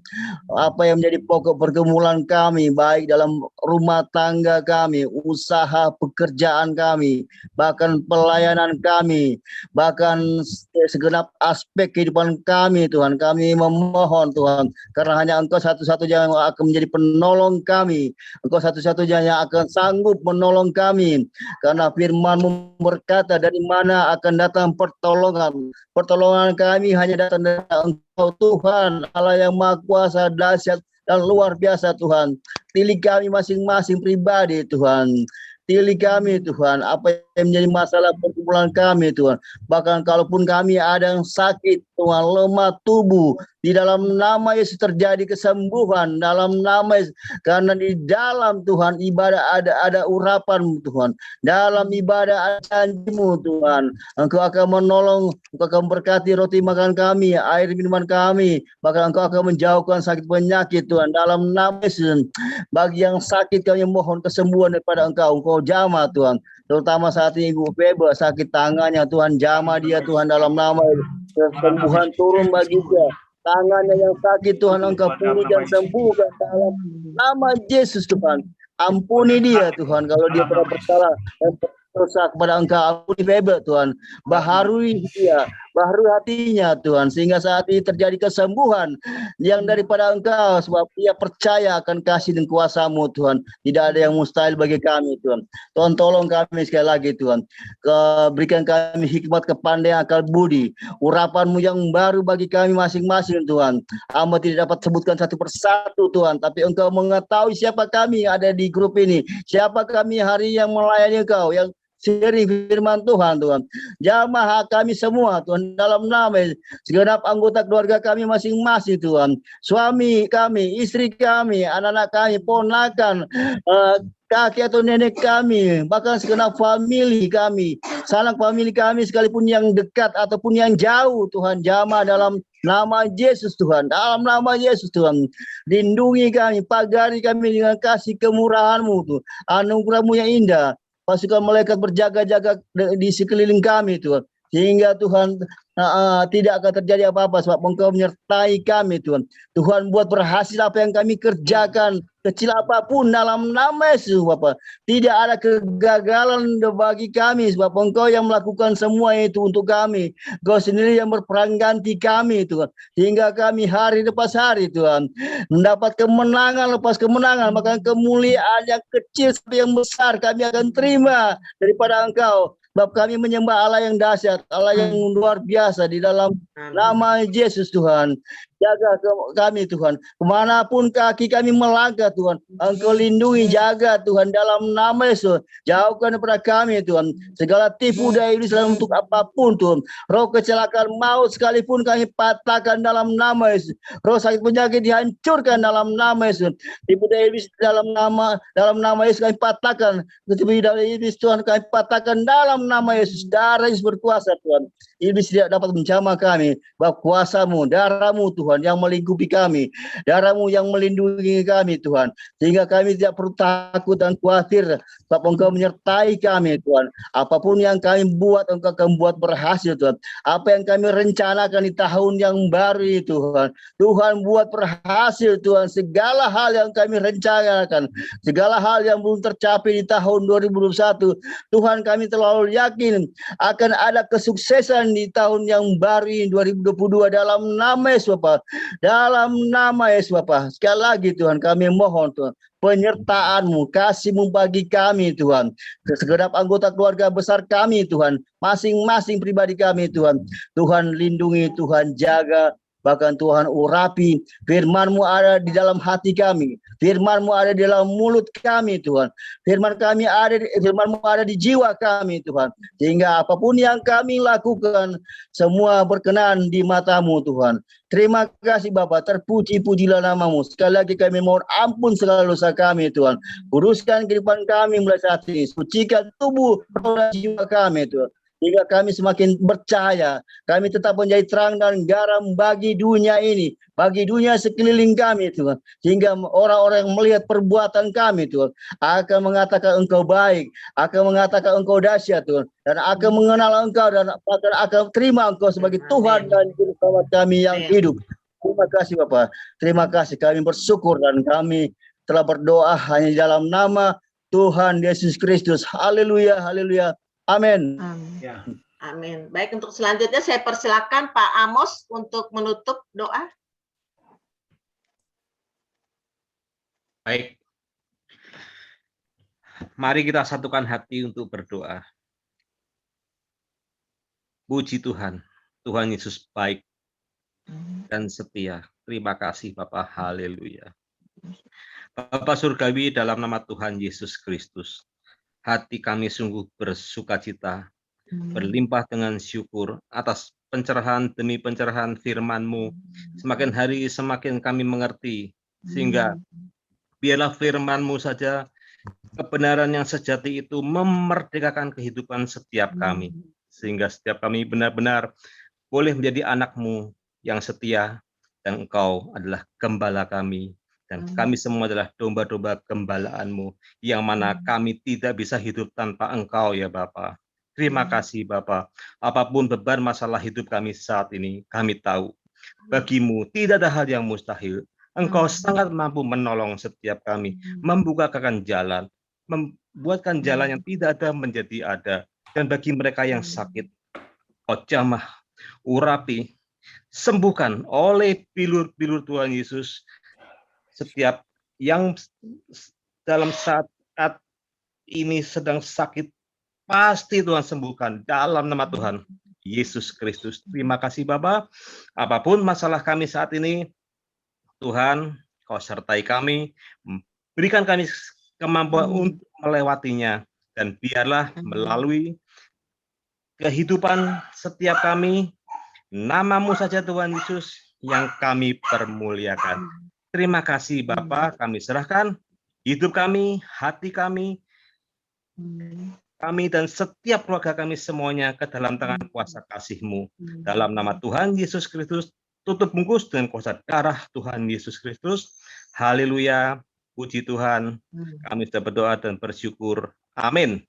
Apa yang menjadi pokok pergumulan kami, baik dalam rumah tangga kami, usaha pekerjaan kami, bahkan pelayanan kami, bahkan segenap aspek kehidupan kami Tuhan. Kami memohon Tuhan, karena hanya Engkau satu-satunya yang akan menjadi penolong kami. Engkau satu-satunya yang akan sanggup menolong kami. Karena firman-Mu berkata, dari mana akan datang pertolongan? Pertolongan kami hanya datang dari Engkau Tuhan, Allah yang Maha Kuasa, dahsyat dan luar biasa Tuhan. Pilih kami masing-masing pribadi Tuhan. Pilih kami Tuhan, apa yang menjadi masalah pergumulan kami Tuhan. Bahkan kalaupun kami ada yang sakit Tuhan, lemah tubuh, di dalam nama Yesus terjadi kesembuhan, dalam nama Yesus. Karena di dalam Tuhan ibadah ada urapan Tuhan, dalam ibadah ada janji-Mu Tuhan. Engkau akan menolong, Engkau akan berkati roti makan kami, air minuman kami, bahkan Engkau akan menjauhkan sakit penyakit Tuhan, dalam nama Yesus. Bagi yang sakit kami mohon kesembuhan daripada Engkau jamah Tuhan, terutama saat ini Ibu Febe sakit tangannya Tuhan, jamah dia Tuhan dalam nama kesembuhan turun bagi dia, tangannya yang sakit Tuhan Engkau pulih dan sembuhkan dalam nama Yesus Tuhan. Ampuni dia Tuhan kalau dia pernah bersalah dan berdosa kepada Engkau. Ampuni Febe Tuhan, baharui dia, baharui hatinya Tuhan, sehingga saat ini terjadi kesembuhan yang daripada Engkau, sebab dia percaya akan kasih dan kuasa-Mu Tuhan. Tidak ada yang mustahil bagi kami Tuhan. Tuhan tolong kami sekali lagi Tuhan, berikan kami hikmat, kepandaian, akal budi, urapan-Mu yang baru bagi kami masing-masing Tuhan. Hamba tidak dapat sebutkan satu persatu Tuhan, tapi Engkau mengetahui siapa kami yang ada di grup ini, siapa kami hari yang melayani Engkau, yang sharing firman Tuhan Tuhan. Jamaah kami semua Tuhan, dalam nama segenap anggota keluarga kami masing-masing Tuhan, suami kami, istri kami, anak-anak kami, ponakan, kakek atau nenek kami, bahkan segenap famili kami, sanak famili kami sekalipun yang dekat ataupun yang jauh Tuhan, jamah dalam nama Yesus Tuhan, dalam nama Yesus Tuhan. Lindungi kami, pagari kami dengan kasih kemurahan-Mu Tuhan, anugerah-Mu yang indah. Pasukan malaikat berjaga-jaga di sekeliling kami Tuhan, sehingga Tuhan tidak akan terjadi apa-apa sebab Engkau menyertai kami Tuhan. Tuhan buat berhasil apa yang kami kerjakan, kecil apapun dalam nama Yesus Bapa. Tidak ada kegagalan bagi kami sebab Engkau yang melakukan semua itu untuk kami. Engkau sendiri yang berperan ganti kami Tuhan, sehingga kami hari lepas hari Tuhan mendapat kemenangan lepas kemenangan. Maka kemuliaan yang kecil sampai yang besar kami akan terima daripada Engkau. Sebab kami menyembah Allah yang dahsyat, Allah yang luar biasa di dalam nama Yesus Tuhan. Jaga kami Tuhan, kemanapun kaki kami melangkah Tuhan, Engkau lindungi, jaga Tuhan dalam nama Yesus. Jauhkan daripada kami Tuhan segala tipu daya iblis dalam untuk apapun Tuhan. Roh kecelakaan maut sekalipun kami patahkan dalam nama Yesus. Roh sakit penyakit dihancurkan dalam nama Yesus. Tipu daya iblis dalam nama Yesus kami patahkan. Tipu daya iblis Tuhan kami patahkan dalam nama Yesus. Darah Yesus berkuasa Tuhan. Iblis tidak dapat menjamah kami. Sebab kuasa-Mu, darah-Mu Tuhan yang melingkupi kami, darah-Mu yang melindungi kami Tuhan, sehingga kami tidak perlu takut dan khawatir sebab Engkau menyertai kami Tuhan. Apapun yang kami buat Engkau akan buat berhasil Tuhan. Apa yang kami rencanakan di tahun yang baru ini Tuhan, Tuhan buat berhasil Tuhan. Segala hal yang kami rencanakan, segala hal yang belum tercapai di tahun 2021, Tuhan kami terlalu yakin akan ada kesuksesan di tahun yang baru ini 2022 dalam nama Yesus Bapa. Dalam nama Yesus Bapa. Sekali lagi Tuhan kami mohon Tuhan, penyertaan-Mu, kasih-Mu bagi kami Tuhan. Segenap anggota keluarga besar kami Tuhan, masing-masing pribadi kami Tuhan. Tuhan lindungi, Tuhan jaga, bahkan Tuhan urapi. Firman-Mu ada di dalam hati kami, Firman-Mu ada di dalam mulut kami Tuhan. Firman-Mu ada di jiwa kami Tuhan. Sehingga apapun yang kami lakukan semua berkenan di mata-Mu Tuhan. Terima kasih Bapa, terpuji-pujilah nama-Mu. Sekali lagi kami mohon ampun segala dosa kami Tuhan. Kuduskan kehidupan kami mulai saat ini. Sucikan tubuh dan jiwa kami Tuhan. Sehingga kami semakin percaya, kami tetap menjadi terang dan garam bagi dunia ini, bagi dunia sekeliling kami, Tuhan. Sehingga orang-orang yang melihat perbuatan kami, Tuhan, akan mengatakan Engkau baik, akan mengatakan Engkau dahsyat, Tuhan, dan akan mengenal Engkau dan akan terima Engkau sebagai Tuhan dan Juru Selamat kami yang hidup. Terima kasih Bapak, terima kasih, kami bersyukur dan kami telah berdoa hanya dalam nama Tuhan Yesus Kristus. Haleluya, haleluya. Amin. Ya. Amin. Baik, untuk selanjutnya saya persilakan Pak Amos untuk menutup doa. Baik. Mari kita satukan hati untuk berdoa. Puji Tuhan, Tuhan Yesus baik dan setia. Terima kasih Bapak, haleluya. Bapa Surgawi, dalam nama Tuhan Yesus Kristus, hati kami sungguh bersukacita, berlimpah dengan syukur atas pencerahan demi pencerahan firman-Mu. Semakin hari semakin kami mengerti, sehingga biarlah firman-Mu saja, kebenaran yang sejati itu memerdekakan kehidupan setiap kami, sehingga setiap kami benar-benar boleh menjadi anak-Mu yang setia, dan Engkau adalah gembala kami. Dan kami semua adalah domba-domba gembalaan-Mu, yang mana kami tidak bisa hidup tanpa Engkau ya Bapa. Terima kasih Bapa. Apapun beban masalah hidup kami saat ini, kami tahu bagi-Mu tidak ada hal yang mustahil. Engkau sangat mampu menolong setiap kami, membukakan jalan, membuatkan jalan yang tidak ada menjadi ada. Dan bagi mereka yang sakit, Kau jamah, urapi, sembuhkan oleh bilur-bilur Tuhan Yesus. Setiap yang dalam saat ini sedang sakit, pasti Tuhan sembuhkan dalam nama Tuhan Yesus Kristus. Terima kasih Bapa. Apapun masalah kami saat ini, Tuhan, Kau sertai kami, berikan kami kemampuan untuk melewatinya, dan biarlah melalui kehidupan setiap kami, nama-Mu saja Tuhan Yesus yang kami permuliakan. Terima kasih Bapa, kami serahkan hidup kami, hati kami, dan setiap keluarga kami semuanya ke dalam tangan kuasa kasih-Mu. Dalam nama Tuhan Yesus Kristus, tutup bungkus dengan kuasa darah Tuhan Yesus Kristus. Haleluya, puji Tuhan. Kami sudah berdoa dan bersyukur. Amin.